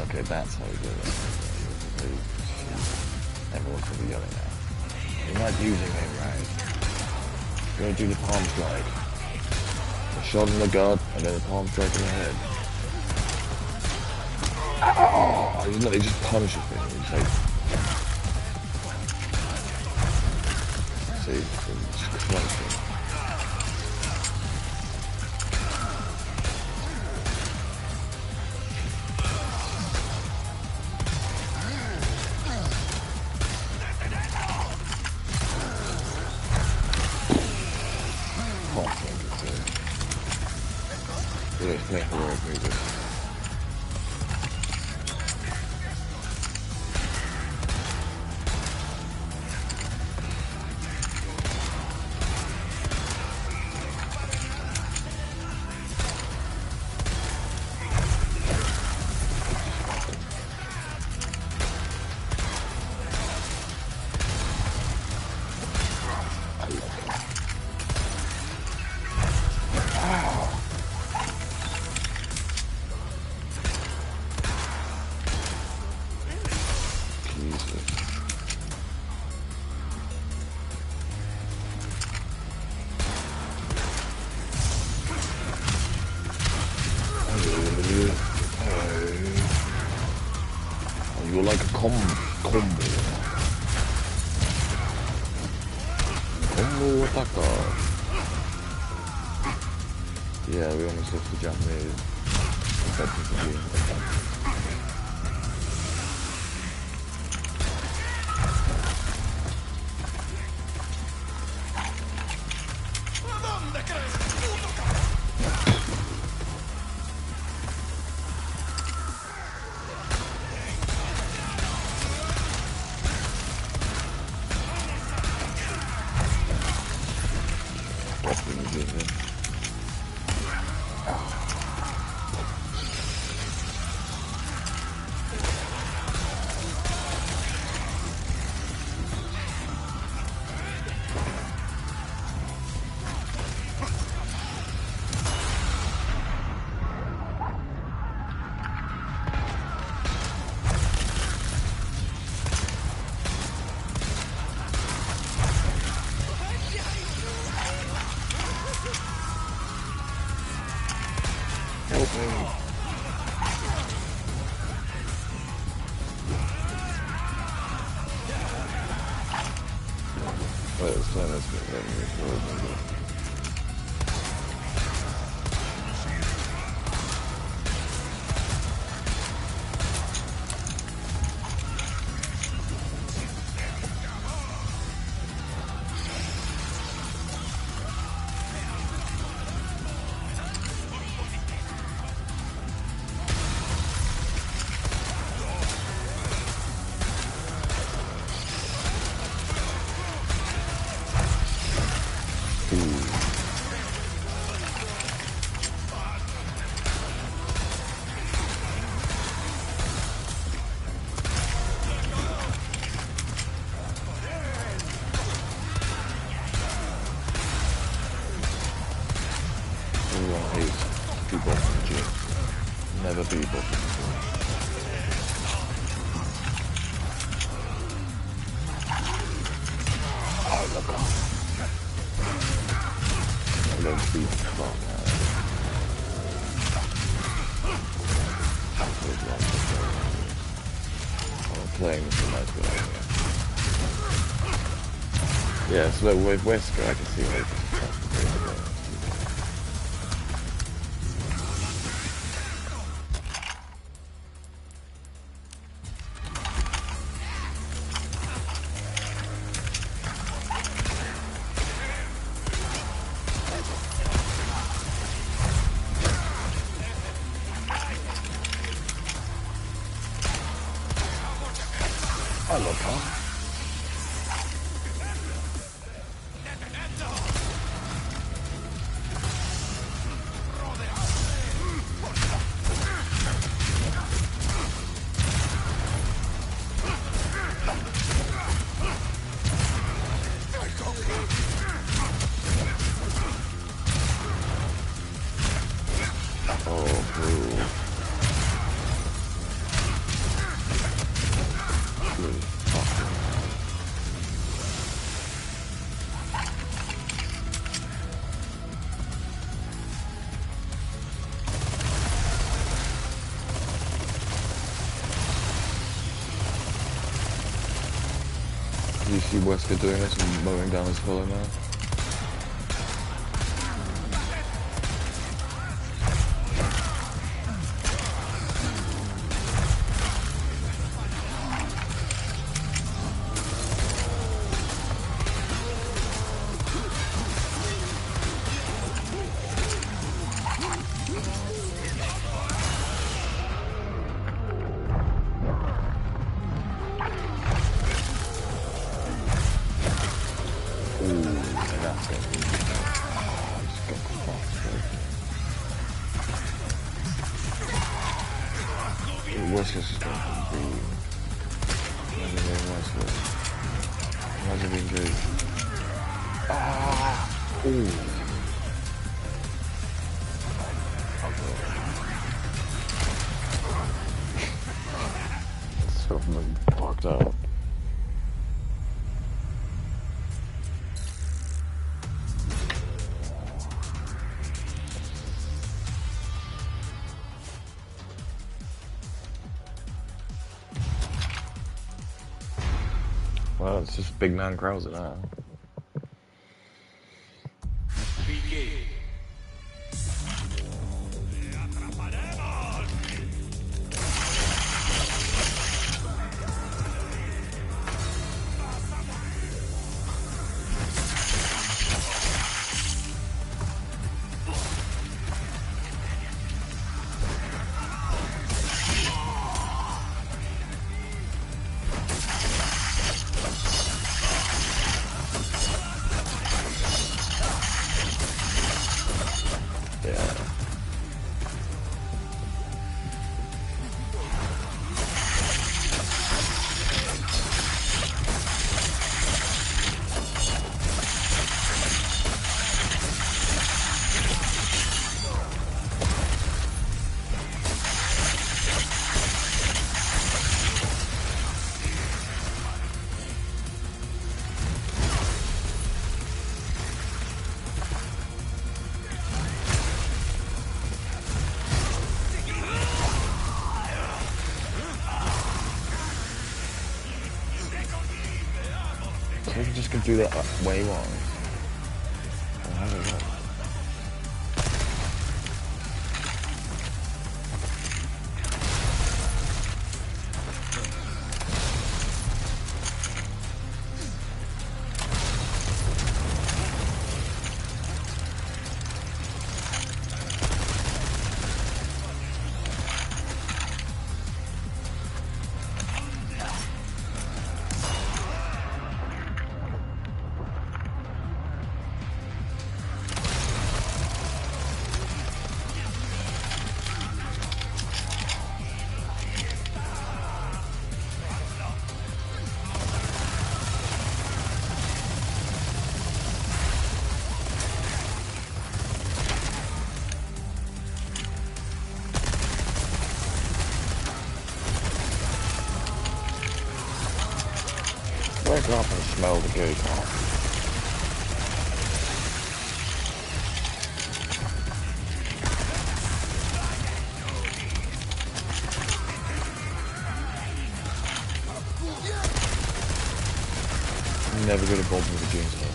Okay, that's how we do it. Everyone's gonna be yelling now. You're not using it right. You're gonna do the palm strike. A shot in the gut, and then a palm strike in the head. Oh! He just punishes me. He's like... See? Just crunching. Playing heroic music. You're like a combo. Combo attacker. Yeah, we almost lost the Japanese. Never be bottom. Oh, look up. I don't beat the fuck out of it. I'm playing with a nice guy here. Yeah, so look, with Wesker, I can see like. I love that. You see Wesker doing this and mowing down his fellow man? Wesker's just going to be... Imagine being good. Ah! Ooh. So fucked up. Well, it's just big man Krauser now. So we can just go do that way wrong. I don't know. Wake up and smell the goo, Tom. Never go to Bob with a jeans.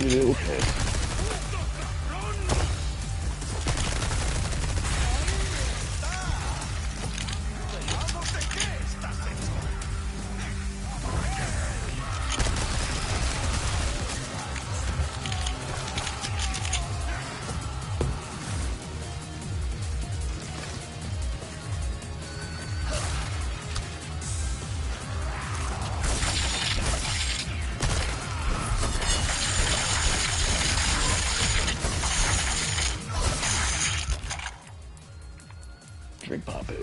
You little kid. Drink Poppy.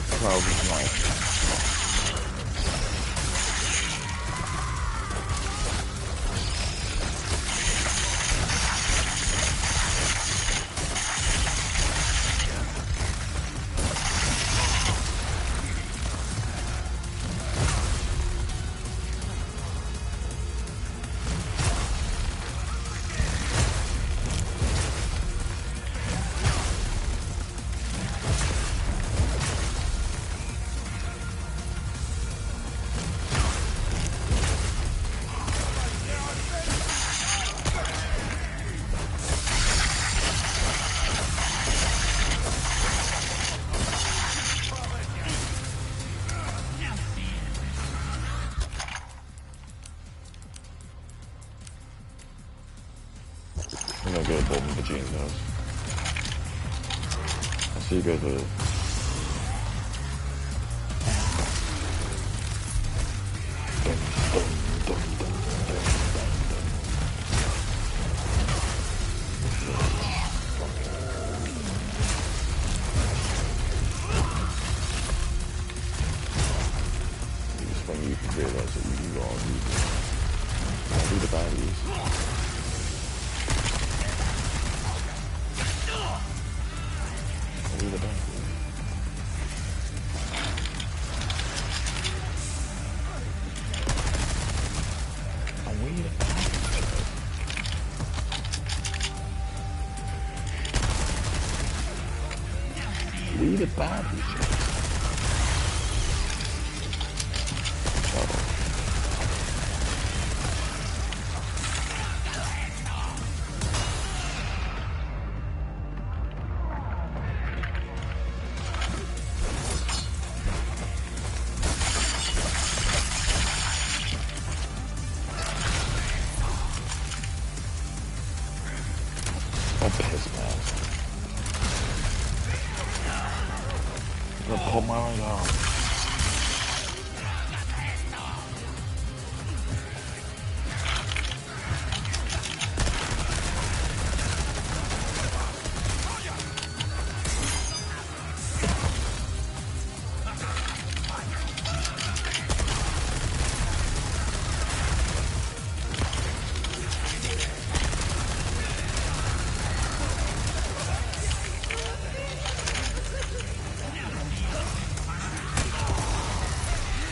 Cloud is nice. I'm gonna go to Bolton Virginia's house. I'll see you guys later. It's funny you can realize that you can go on do the baddies. We the bad I'm pissed, man. I'm gonna pull my leg out.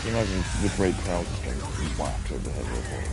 Imagine the great crowd just getting whacked over the head with it.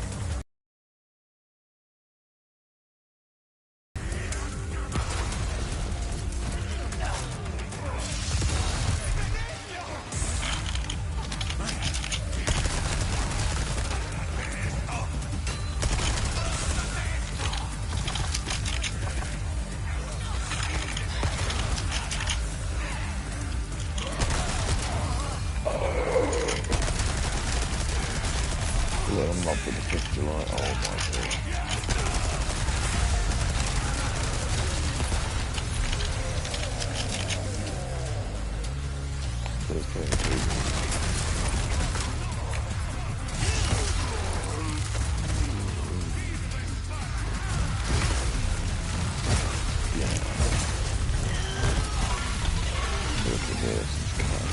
Let him up with the 5th of July. Oh my god. First play the table. Yeah. Look at this. It's kind of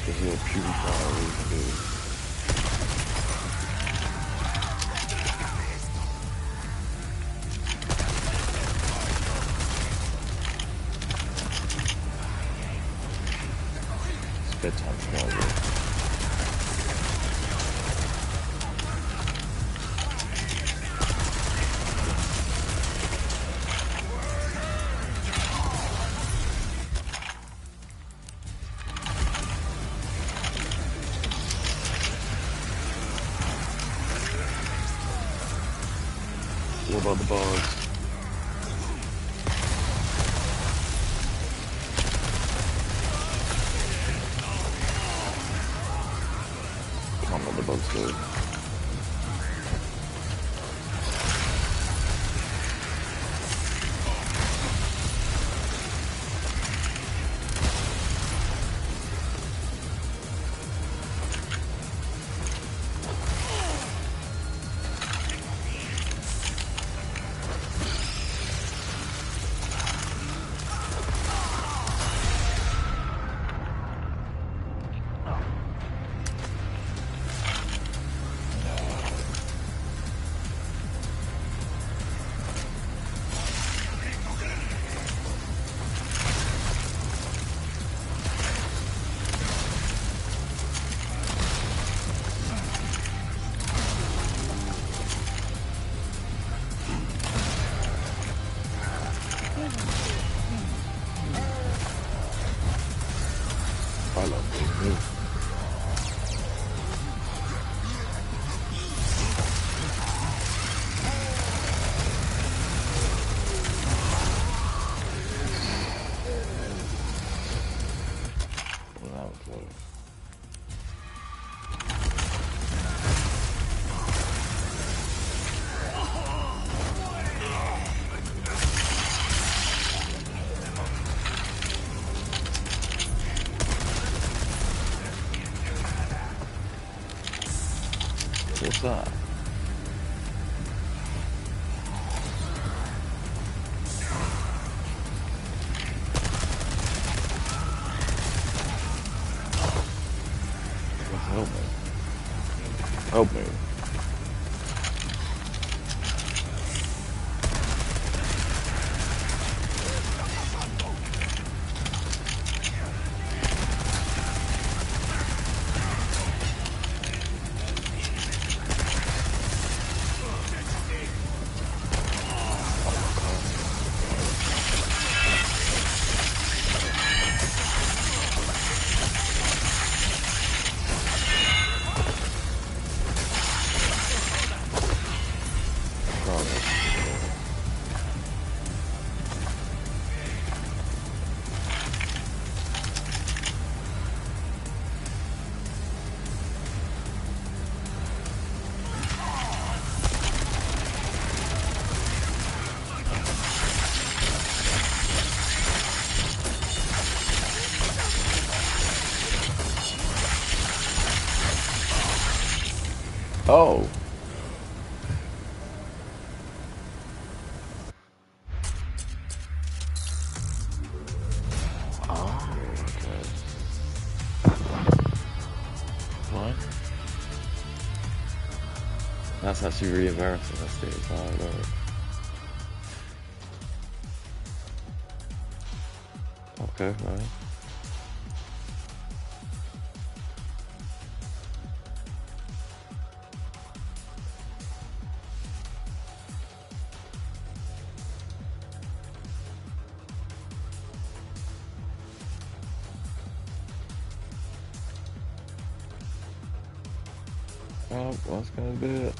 there's a little PewDiePie we can do. It's bedtime tomorrow. about the boss. Come on, what the bugs do. I love this move. Well, that was close. What's that? Help me. Help me. Oh. Oh, okay. What? That's actually really embarrassing. That's the entire though. Okay, right. Well, that's gonna be it.